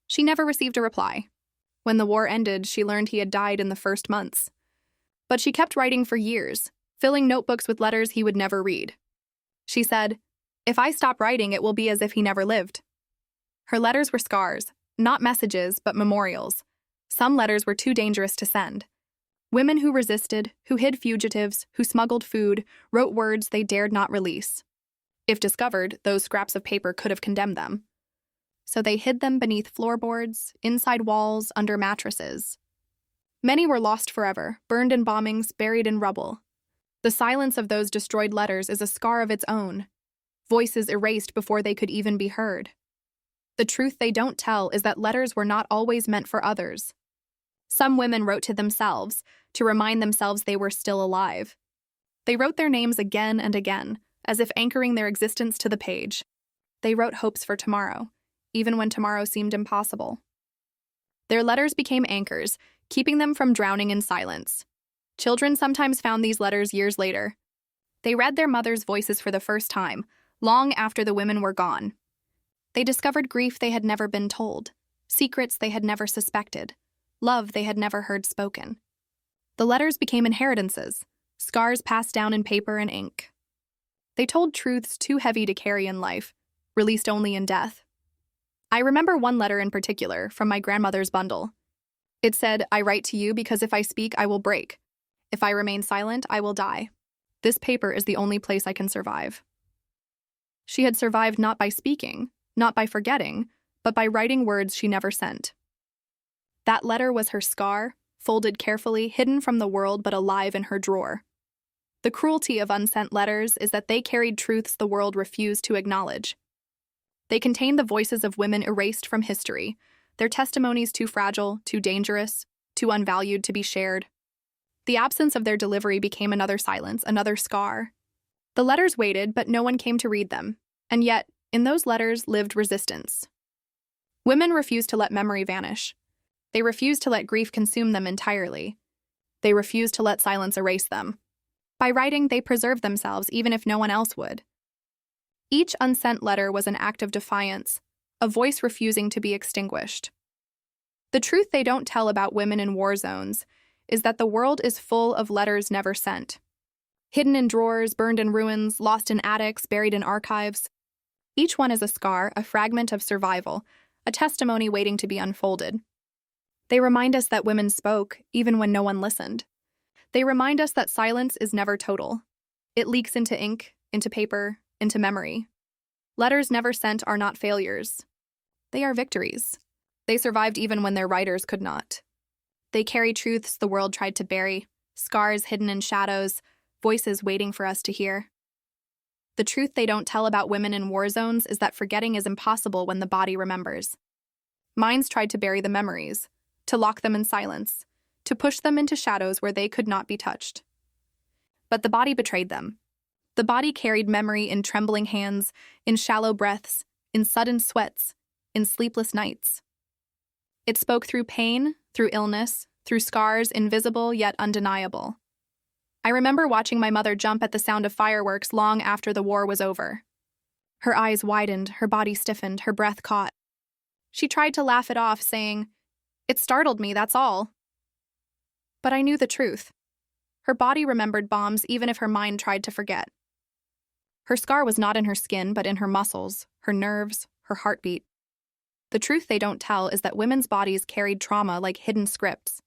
She never received a reply. When the war ended, she learned he had died in the first months. But she kept writing for years, filling notebooks with letters he would never read. She said, "If I stop writing, it will be as if he never lived." Her letters were scars, not messages, but memorials. Some letters were too dangerous to send. Women who resisted, who hid fugitives, who smuggled food, wrote words they dared not release. If discovered, those scraps of paper could have condemned them. So they hid them beneath floorboards, inside walls, under mattresses. Many were lost forever, burned in bombings, buried in rubble. The silence of those destroyed letters is a scar of its own. Voices erased before they could even be heard. The truth they don't tell is that letters were not always meant for others. Some women wrote to themselves, to remind themselves they were still alive. They wrote their names again and again, as if anchoring their existence to the page. They wrote hopes for tomorrow, even when tomorrow seemed impossible. Their letters became anchors, keeping them from drowning in silence. Children sometimes found these letters years later. They read their mothers' voices for the first time, long after the women were gone. They discovered grief they had never been told, secrets they had never suspected, love they had never heard spoken. The letters became inheritances, scars passed down in paper and ink. They told truths too heavy to carry in life, released only in death. I remember one letter in particular from my grandmother's bundle. It said, "I write to you because if I speak, I will break. If I remain silent, I will die. This paper is the only place I can survive." She had survived not by speaking, not by forgetting, but by writing words she never sent. That letter was her scar, folded carefully, hidden from the world but alive in her drawer. The cruelty of unsent letters is that they carried truths the world refused to acknowledge. They contained the voices of women erased from history, their testimonies too fragile, too dangerous, too unvalued to be shared. The absence of their delivery became another silence, another scar. The letters waited, but no one came to read them, and yet, in those letters lived resistance. Women refused to let memory vanish. They refused to let grief consume them entirely. They refused to let silence erase them. By writing, they preserved themselves even if no one else would. Each unsent letter was an act of defiance, a voice refusing to be extinguished. The truth they don't tell about women in war zones is that the world is full of letters never sent. Hidden in drawers, burned in ruins, lost in attics, buried in archives. Each one is a scar, a fragment of survival, a testimony waiting to be unfolded. They remind us that women spoke, even when no one listened. They remind us that silence is never total. It leaks into ink, into paper, into memory. Letters never sent are not failures. They are victories. They survived even when their writers could not. They carry truths the world tried to bury, scars hidden in shadows, voices waiting for us to hear. The truth they don't tell about women in war zones is that forgetting is impossible when the body remembers. Minds tried to bury the memories, to lock them in silence, to push them into shadows where they could not be touched. But the body betrayed them. The body carried memory in trembling hands, in shallow breaths, in sudden sweats, in sleepless nights. It spoke through pain, through illness, through scars invisible yet undeniable. I remember watching my mother jump at the sound of fireworks long after the war was over. Her eyes widened, her body stiffened, her breath caught. She tried to laugh it off, saying, "It startled me, that's all." But I knew the truth. Her body remembered bombs even if her mind tried to forget. Her scar was not in her skin, but in her muscles, her nerves, her heartbeat. The truth they don't tell is that women's bodies carried trauma like hidden scripts.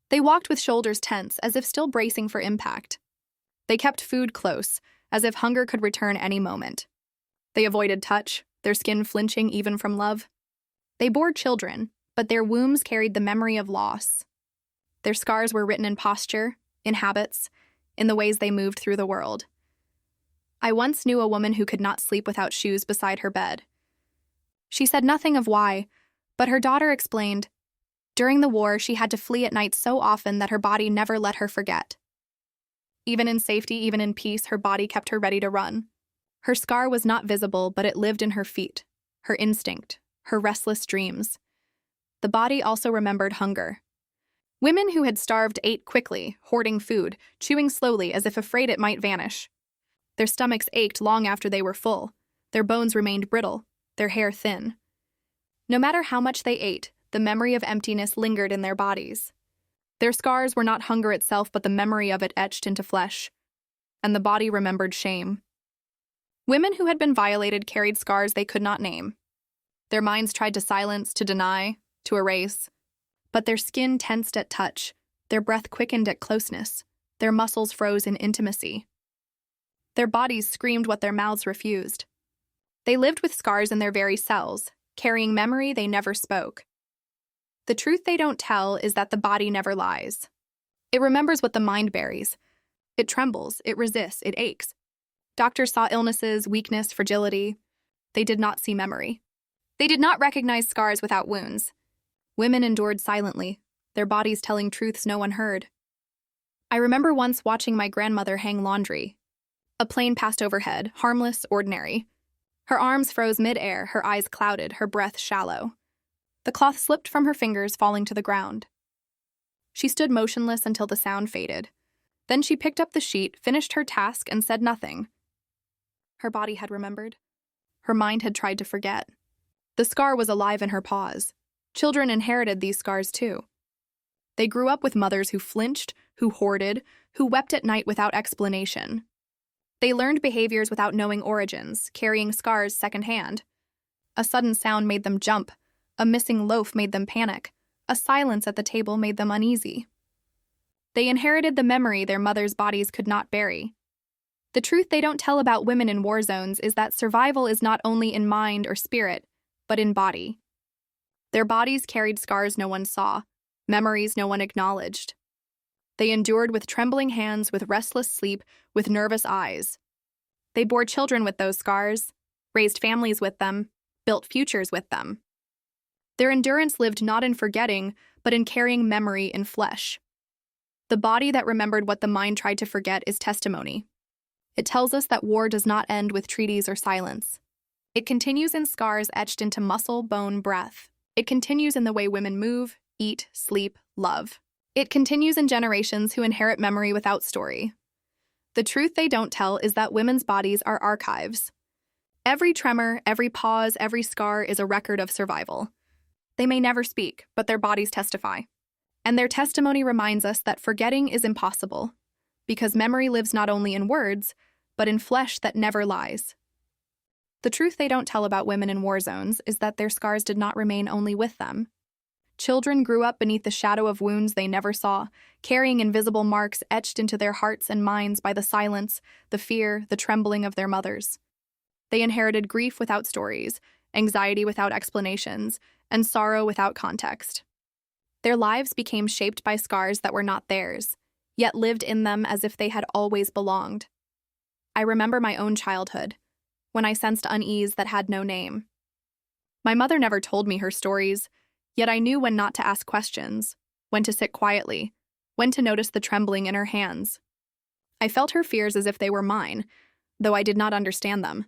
They walked with shoulders tense, as if still bracing for impact. They kept food close, as if hunger could return any moment. They avoided touch, their skin flinching even from love. They bore children, but their wombs carried the memory of loss. Their scars were written in posture, in habits, in the ways they moved through the world. I once knew a woman who could not sleep without shoes beside her bed. She said nothing of why, but her daughter explained, during the war she had to flee at night so often that her body never let her forget. Even in safety, even in peace, her body kept her ready to run. Her scar was not visible, but it lived in her feet, her instinct, her restless dreams. The body also remembered hunger. Women who had starved ate quickly, hoarding food, chewing slowly as if afraid it might vanish. Their stomachs ached long after they were full. Their bones remained brittle, their hair thin. No matter how much they ate, the memory of emptiness lingered in their bodies. Their scars were not hunger itself, but the memory of it etched into flesh. And the body remembered shame. Women who had been violated carried scars they could not name. Their minds tried to silence, to deny, to erase. But their skin tensed at touch, their breath quickened at closeness, their muscles froze in intimacy. Their bodies screamed what their mouths refused. They lived with scars in their very cells, carrying memory they never spoke. The truth they don't tell is that the body never lies. It remembers what the mind buries. It trembles, it resists, it aches. Doctors saw illnesses, weakness, fragility. They did not see memory. They did not recognize scars without wounds. Women endured silently, their bodies telling truths no one heard. I remember once watching my grandmother hang laundry. A plane passed overhead, harmless, ordinary. Her arms froze mid-air, her eyes clouded, her breath shallow. The cloth slipped from her fingers, falling to the ground. She stood motionless until the sound faded. Then she picked up the sheet, finished her task, and said nothing. Her body had remembered. Her mind had tried to forget. The scar was alive in her pause. Children inherited these scars too. They grew up with mothers who flinched, who hoarded, who wept at night without explanation. They learned behaviors without knowing origins, carrying scars secondhand. A sudden sound made them jump. A missing loaf made them panic. A silence at the table made them uneasy. They inherited the memory their mothers' bodies could not bury. The truth they don't tell about women in war zones is that survival is not only in mind or spirit, but in body. Their bodies carried scars no one saw, memories no one acknowledged. They endured with trembling hands, with restless sleep, with nervous eyes. They bore children with those scars, raised families with them, built futures with them. Their endurance lived not in forgetting, but in carrying memory in flesh. The body that remembered what the mind tried to forget is testimony. It tells us that war does not end with treaties or silence. It continues in scars etched into muscle, bone, breath. It continues in the way women move, eat, sleep, love. It continues in generations who inherit memory without story. The truth they don't tell is that women's bodies are archives. Every tremor, every pause, every scar is a record of survival. They may never speak, but their bodies testify. And their testimony reminds us that forgetting is impossible, because memory lives not only in words, but in flesh that never lies. The truth they don't tell about women in war zones is that their scars did not remain only with them. Children grew up beneath the shadow of wounds they never saw, carrying invisible marks etched into their hearts and minds by the silence, the fear, the trembling of their mothers. They inherited grief without stories, anxiety without explanations, and sorrow without context. Their lives became shaped by scars that were not theirs, yet lived in them as if they had always belonged. I remember my own childhood, when I sensed unease that had no name. My mother never told me her stories, yet I knew when not to ask questions, when to sit quietly, when to notice the trembling in her hands. I felt her fears as if they were mine, though I did not understand them.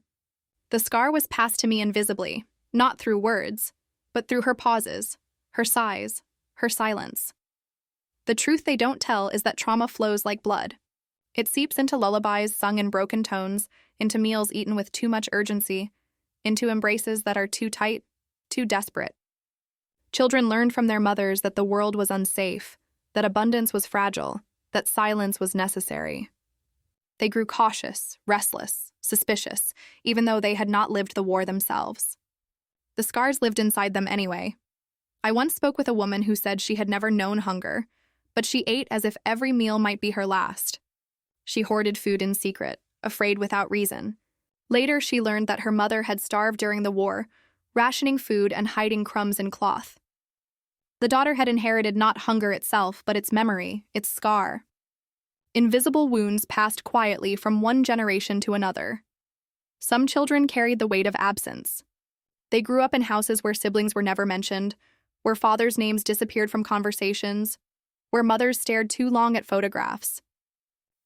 The scar was passed to me invisibly, not through words, but through her pauses, her sighs, her silence. The truth they don't tell is that trauma flows like blood. It seeps into lullabies sung in broken tones, into meals eaten with too much urgency, into embraces that are too tight, too desperate. Children learned from their mothers that the world was unsafe, that abundance was fragile, that silence was necessary. They grew cautious, restless, suspicious, even though they had not lived the war themselves. The scars lived inside them anyway. I once spoke with a woman who said she had never known hunger, but she ate as if every meal might be her last. She hoarded food in secret, afraid without reason. Later, she learned that her mother had starved during the war, rationing food and hiding crumbs in cloth. The daughter had inherited not hunger itself, but its memory, its scar. Invisible wounds passed quietly from one generation to another. Some children carried the weight of absence. They grew up in houses where siblings were never mentioned, where fathers' names disappeared from conversations, where mothers stared too long at photographs.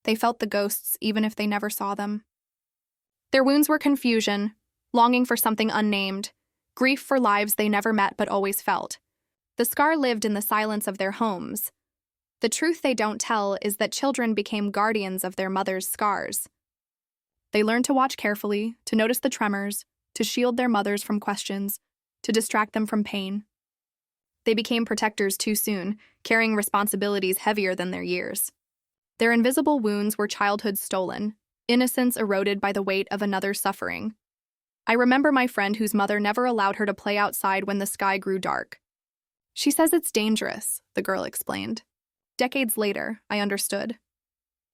They felt the ghosts even if they never saw them. Their wounds were confusion, longing for something unnamed, grief for lives they never met but always felt. The scar lived in the silence of their homes. The truth they don't tell is that children became guardians of their mother's scars. They learned to watch carefully, to notice the tremors, to shield their mothers from questions, to distract them from pain. They became protectors too soon, carrying responsibilities heavier than their years. Their invisible wounds were childhood stolen, innocence eroded by the weight of another's suffering. I remember my friend whose mother never allowed her to play outside when the sky grew dark. She says it's dangerous, the girl explained. Decades later, I understood.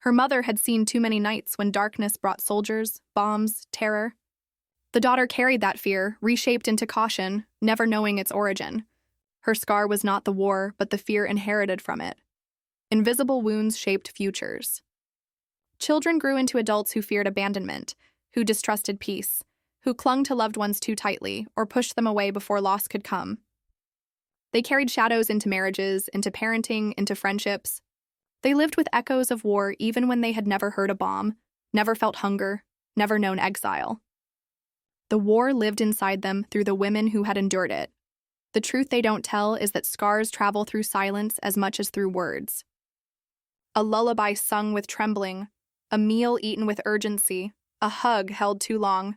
Her mother had seen too many nights when darkness brought soldiers, bombs, terror. The daughter carried that fear, reshaped into caution, never knowing its origin. Her scar was not the war, but the fear inherited from it. Invisible wounds shaped futures. Children grew into adults who feared abandonment, who distrusted peace, who clung to loved ones too tightly or pushed them away before loss could come. They carried shadows into marriages, into parenting, into friendships. They lived with echoes of war even when they had never heard a bomb, never felt hunger, never known exile. The war lived inside them through the women who had endured it. The truth they don't tell is that scars travel through silence as much as through words. A lullaby sung with trembling, a meal eaten with urgency, a hug held too long.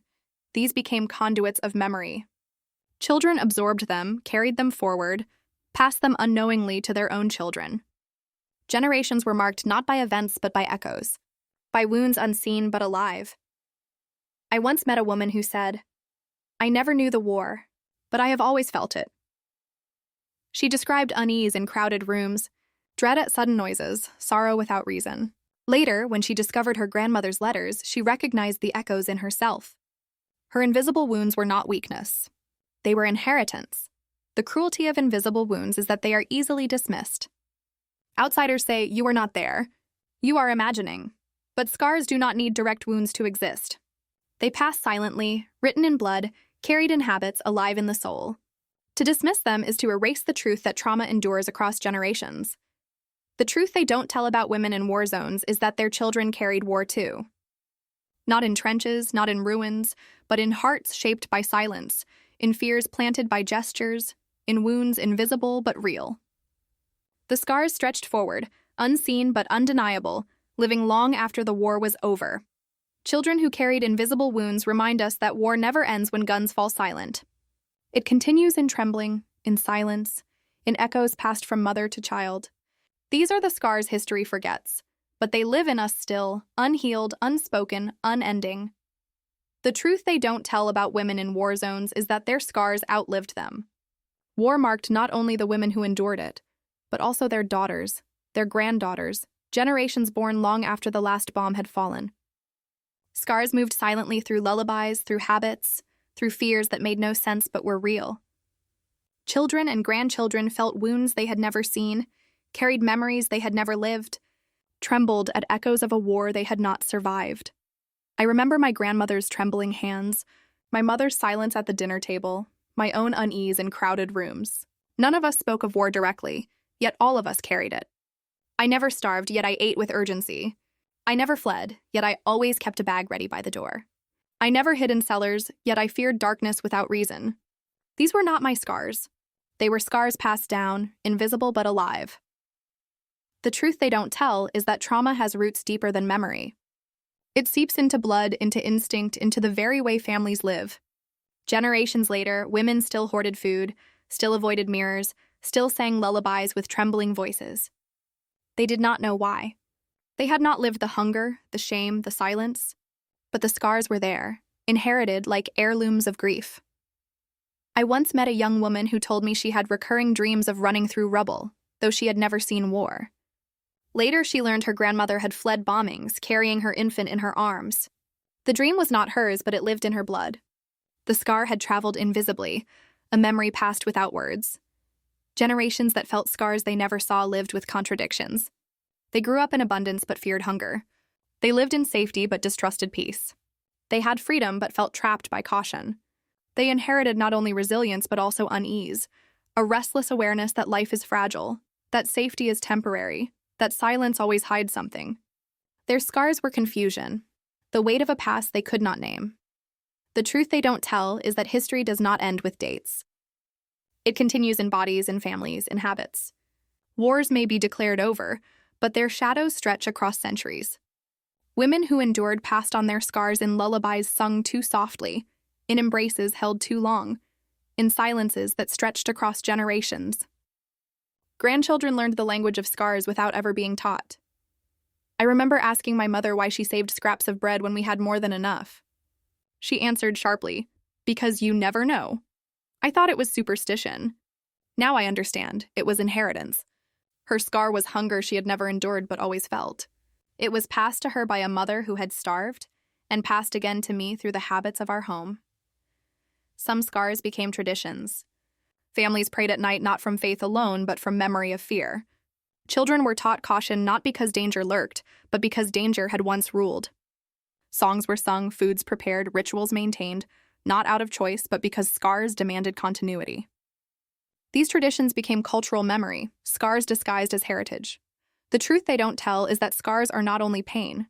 These became conduits of memory. Children absorbed them, carried them forward, passed them unknowingly to their own children. Generations were marked not by events but by echoes, by wounds unseen but alive. I once met a woman who said, "I never knew the war, but I have always felt it." She described unease in crowded rooms, dread at sudden noises, sorrow without reason. Later, when she discovered her grandmother's letters, she recognized the echoes in herself. Her invisible wounds were not weakness. They were inheritance. The cruelty of invisible wounds is that they are easily dismissed. Outsiders say, "You are not there. You are imagining." But scars do not need direct wounds to exist. They pass silently, written in blood, carried in habits, alive in the soul. To dismiss them is to erase the truth that trauma endures across generations. The truth they don't tell about women in war zones is that their children carried war too. Not in trenches, not in ruins, but in hearts shaped by silence, in fears planted by gestures, in wounds invisible but real. The scars stretched forward, unseen but undeniable, living long after the war was over. Children who carried invisible wounds remind us that war never ends when guns fall silent. It continues in trembling, in silence, in echoes passed from mother to child. These are the scars history forgets, but they live in us still, unhealed, unspoken, unending. The truth they don't tell about women in war zones is that their scars outlived them. War marked not only the women who endured it, but also their daughters, their granddaughters, generations born long after the last bomb had fallen. Scars moved silently through lullabies, through habits, through fears that made no sense but were real. Children and grandchildren felt wounds they had never seen, carried memories they had never lived, trembled at echoes of a war they had not survived. I remember my grandmother's trembling hands, my mother's silence at the dinner table, my own unease in crowded rooms. None of us spoke of war directly, yet all of us carried it. I never starved, yet I ate with urgency. I never fled, yet I always kept a bag ready by the door. I never hid in cellars, yet I feared darkness without reason. These were not my scars. They were scars passed down, invisible but alive. The truth they don't tell is that trauma has roots deeper than memory. It seeps into blood, into instinct, into the very way families live. Generations later, women still hoarded food, still avoided mirrors, still sang lullabies with trembling voices. They did not know why. They had not lived the hunger, the shame, the silence. But the scars were there, inherited like heirlooms of grief. I once met a young woman who told me she had recurring dreams of running through rubble, though she had never seen war. Later, she learned her grandmother had fled bombings, carrying her infant in her arms. The dream was not hers, but it lived in her blood. The scar had traveled invisibly, a memory passed without words. Generations that felt scars they never saw lived with contradictions. They grew up in abundance but feared hunger. They lived in safety but distrusted peace. They had freedom but felt trapped by caution. They inherited not only resilience but also unease, a restless awareness that life is fragile, that safety is temporary, that silence always hides something. Their scars were confusion, the weight of a past they could not name. The truth they don't tell is that history does not end with dates. It continues in bodies, in families, in habits. Wars may be declared over, but their shadows stretch across centuries. Women who endured passed on their scars in lullabies sung too softly, in embraces held too long, in silences that stretched across generations. Grandchildren learned the language of scars without ever being taught. I remember asking my mother why she saved scraps of bread when we had more than enough. She answered sharply, "Because you never know." I thought it was superstition. Now I understand, it was inheritance. Her scar was hunger she had never endured but always felt. It was passed to her by a mother who had starved, and passed again to me through the habits of our home. Some scars became traditions. Families prayed at night not from faith alone, but from memory of fear. Children were taught caution not because danger lurked, but because danger had once ruled. Songs were sung, foods prepared, rituals maintained, not out of choice, but because scars demanded continuity. These traditions became cultural memory, scars disguised as heritage. The truth they don't tell is that scars are not only pain,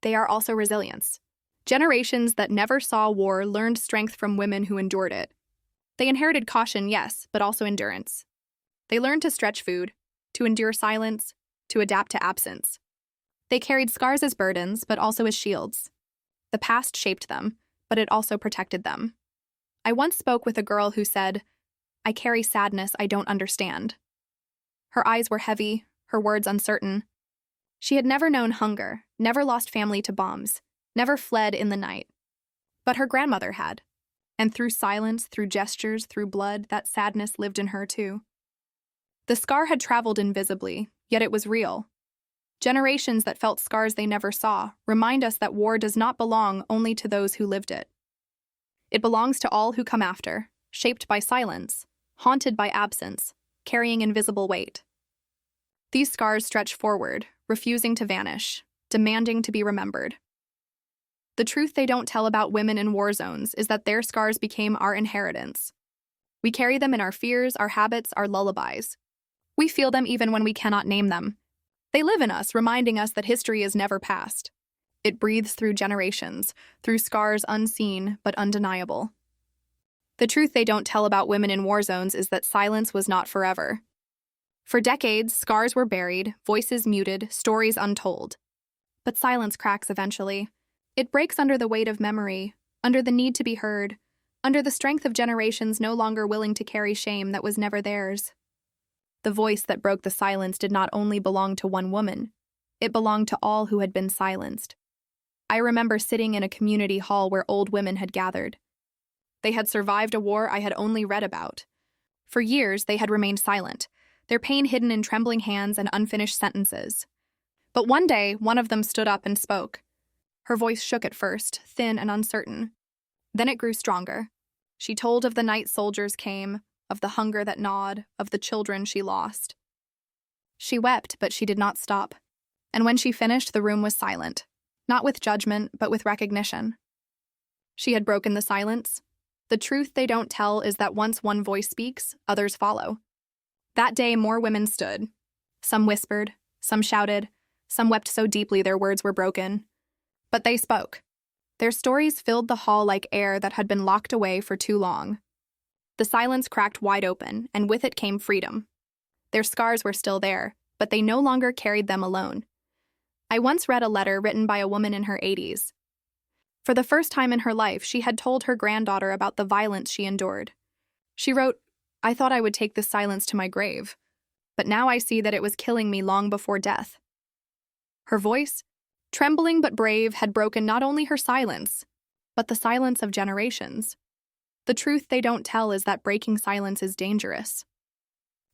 they are also resilience. Generations that never saw war learned strength from women who endured it. They inherited caution, yes, but also endurance. They learned to stretch food, to endure silence, to adapt to absence. They carried scars as burdens, but also as shields. The past shaped them, but it also protected them. I once spoke with a girl who said, "I carry sadness I don't understand." Her eyes were heavy, her words uncertain. She had never known hunger, never lost family to bombs, never fled in the night. But her grandmother had. And through silence, through gestures, through blood, that sadness lived in her too. The scar had traveled invisibly, yet it was real. Generations that felt scars they never saw remind us that war does not belong only to those who lived it. It belongs to all who come after, shaped by silence, haunted by absence, carrying invisible weight. These scars stretch forward, refusing to vanish, demanding to be remembered. The truth they don't tell about women in war zones is that their scars became our inheritance. We carry them in our fears, our habits, our lullabies. We feel them even when we cannot name them. They live in us, reminding us that history is never past. It breathes through generations, through scars unseen but undeniable. The truth they don't tell about women in war zones is that silence was not forever. For decades, scars were buried, voices muted, stories untold. But silence cracks eventually. It breaks under the weight of memory, under the need to be heard, under the strength of generations no longer willing to carry shame that was never theirs. The voice that broke the silence did not only belong to one woman, it belonged to all who had been silenced. I remember sitting in a community hall where old women had gathered. They had survived a war I had only read about. For years, they had remained silent, their pain hidden in trembling hands and unfinished sentences. But one day, one of them stood up and spoke. Her voice shook at first, thin and uncertain. Then it grew stronger. She told of the night soldiers came, of the hunger that gnawed, of the children she lost. She wept, but she did not stop. And when she finished, the room was silent, not with judgment, but with recognition. She had broken the silence. The truth they don't tell is that once one voice speaks, others follow. That day, more women stood. Some whispered, some shouted, some wept so deeply their words were broken. But they spoke. Their stories filled the hall like air that had been locked away for too long. The silence cracked wide open, and with it came freedom. Their scars were still there, but they no longer carried them alone. I once read a letter written by a woman in her 80s. For the first time in her life, she had told her granddaughter about the violence she endured. She wrote, "I thought I would take this silence to my grave, but now I see that it was killing me long before death." Her voice, trembling but brave, had broken not only her silence, but the silence of generations. The truth they don't tell is that breaking silence is dangerous.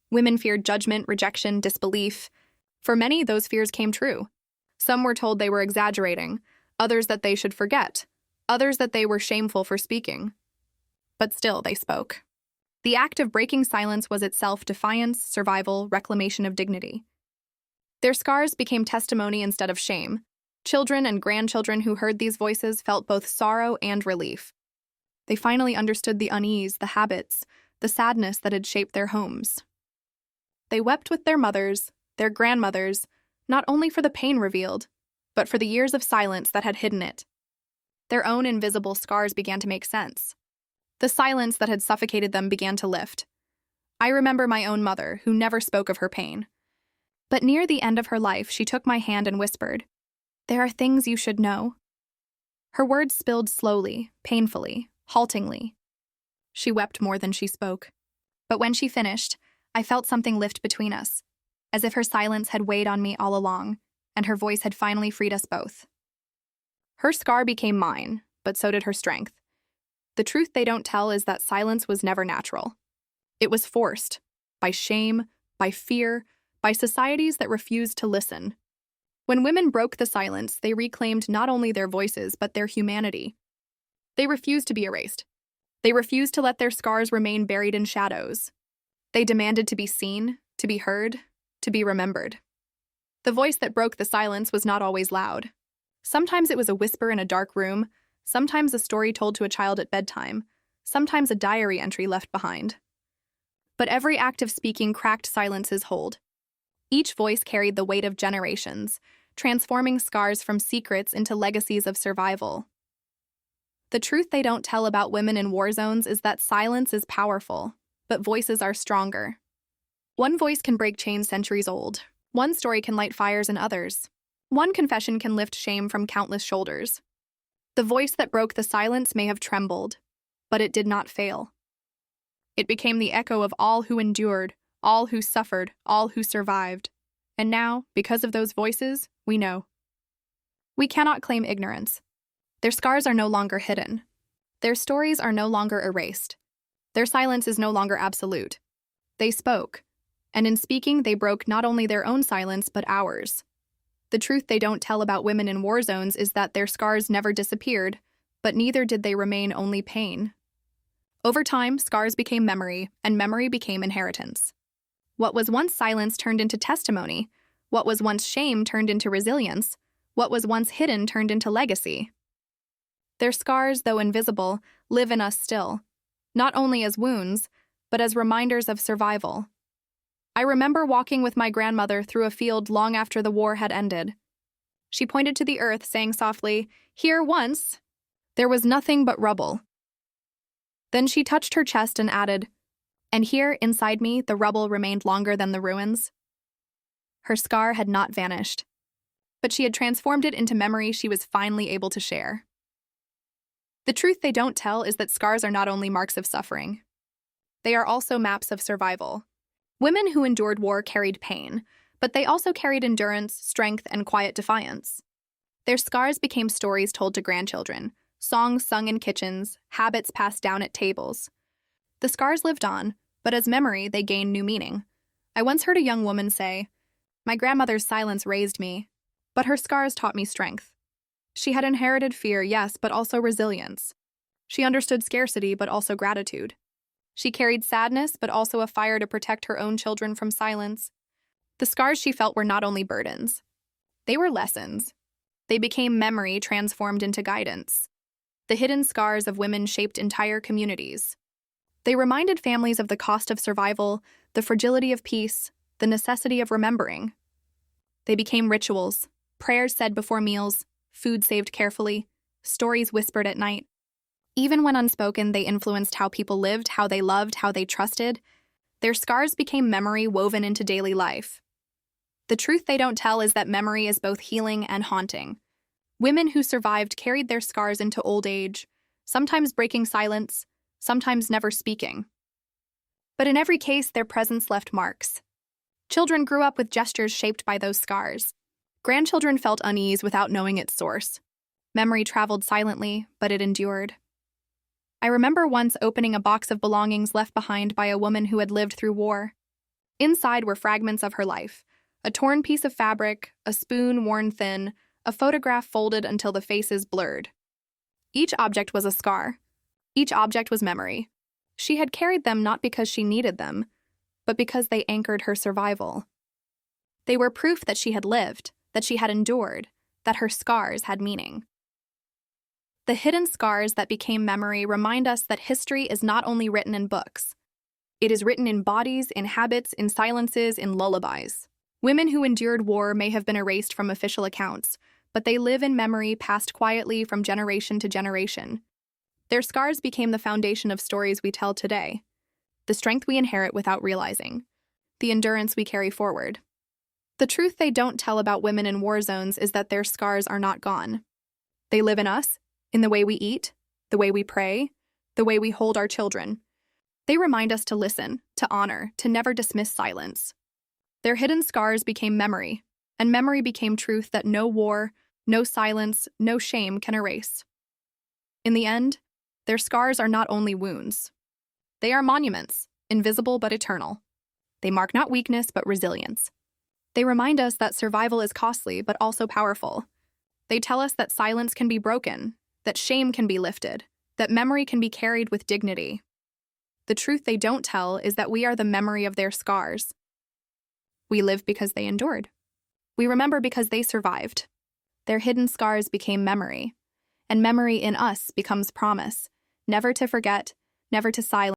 Women feared judgment, rejection, disbelief. For many, those fears came true. Some were told they were exaggerating, others that they should forget, others that they were shameful for speaking. But still, they spoke. The act of breaking silence was itself defiance, survival, reclamation of dignity. Their scars became testimony instead of shame. Children and grandchildren who heard these voices felt both sorrow and relief. They finally understood the unease, the habits, the sadness that had shaped their homes. They wept with their mothers, their grandmothers, not only for the pain revealed, but for the years of silence that had hidden it. Their own invisible scars began to make sense. The silence that had suffocated them began to lift. I remember my own mother, who never spoke of her pain. But near the end of her life, she took my hand and whispered, "There are things you should know." Her words spilled slowly, painfully, haltingly. She wept more than she spoke. But when she finished, I felt something lift between us, as if her silence had weighed on me all along, and her voice had finally freed us both. Her scar became mine, but so did her strength. The truth they don't tell is that silence was never natural. It was forced, by shame, by fear, by societies that refused to listen. When women broke the silence, they reclaimed not only their voices, but their humanity. They refused to be erased. They refused to let their scars remain buried in shadows. They demanded to be seen, to be heard, to be remembered. The voice that broke the silence was not always loud. Sometimes it was a whisper in a dark room, sometimes a story told to a child at bedtime, sometimes a diary entry left behind. But every act of speaking cracked silence's hold. Each voice carried the weight of generations, transforming scars from secrets into legacies of survival. The truth they don't tell about women in war zones is that silence is powerful, but voices are stronger. One voice can break chains centuries old. One story can light fires in others. One confession can lift shame from countless shoulders. The voice that broke the silence may have trembled, but it did not fail. It became the echo of all who endured, all who suffered, all who survived. And now, because of those voices, we know. We cannot claim ignorance. Their scars are no longer hidden. Their stories are no longer erased. Their silence is no longer absolute. They spoke, and in speaking, they broke not only their own silence, but ours. The truth they don't tell about women in war zones is that their scars never disappeared, but neither did they remain only pain. Over time, scars became memory, and memory became inheritance. What was once silence turned into testimony. What was once shame turned into resilience. What was once hidden turned into legacy. Their scars, though invisible, live in us still, not only as wounds, but as reminders of survival. I remember walking with my grandmother through a field long after the war had ended. She pointed to the earth, saying softly, "Here once, there was nothing but rubble." Then she touched her chest and added, "And here, inside me, the rubble remained longer than the ruins." Her scar had not vanished, but she had transformed it into memory she was finally able to share. The truth they don't tell is that scars are not only marks of suffering. They are also maps of survival. Women who endured war carried pain, but they also carried endurance, strength, and quiet defiance. Their scars became stories told to grandchildren, songs sung in kitchens, habits passed down at tables. The scars lived on, but as memory, they gained new meaning. I once heard a young woman say, "My grandmother's silence raised me, but her scars taught me strength." She had inherited fear, yes, but also resilience. She understood scarcity, but also gratitude. She carried sadness, but also a fire to protect her own children from silence. The scars she felt were not only burdens. They were lessons. They became memory transformed into guidance. The hidden scars of women shaped entire communities. They reminded families of the cost of survival, the fragility of peace, the necessity of remembering. They became rituals, prayers said before meals, food saved carefully, stories whispered at night. Even when unspoken, they influenced how people lived, how they loved, how they trusted. Their scars became memory woven into daily life. The truth they don't tell is that memory is both healing and haunting. Women who survived carried their scars into old age, sometimes breaking silence, sometimes never speaking. But in every case, their presence left marks. Children grew up with gestures shaped by those scars. Grandchildren felt unease without knowing its source. Memory traveled silently, but it endured. I remember once opening a box of belongings left behind by a woman who had lived through war. Inside were fragments of her life, a torn piece of fabric, a spoon worn thin, a photograph folded until the faces blurred. Each object was a scar. Each object was memory. She had carried them not because she needed them, but because they anchored her survival. They were proof that she had lived, that she had endured, that her scars had meaning. The hidden scars that became memory remind us that history is not only written in books. It is written in bodies, in habits, in silences, in lullabies. Women who endured war may have been erased from official accounts, but they live in memory passed quietly from generation to generation. Their scars became the foundation of stories we tell today, the strength we inherit without realizing, the endurance we carry forward. The truth they don't tell about women in war zones is that their scars are not gone. They live in us, in the way we eat, the way we pray, the way we hold our children. They remind us to listen, to honor, to never dismiss silence. Their hidden scars became memory, and memory became truth that no war, no silence, no shame can erase. In the end, their scars are not only wounds. They are monuments, invisible but eternal. They mark not weakness but resilience. They remind us that survival is costly but also powerful. They tell us that silence can be broken, that shame can be lifted, that memory can be carried with dignity. The truth they don't tell is that we are the memory of their scars. We live because they endured. We remember because they survived. Their hidden scars became memory, and memory in us becomes promise, never to forget, never to silence.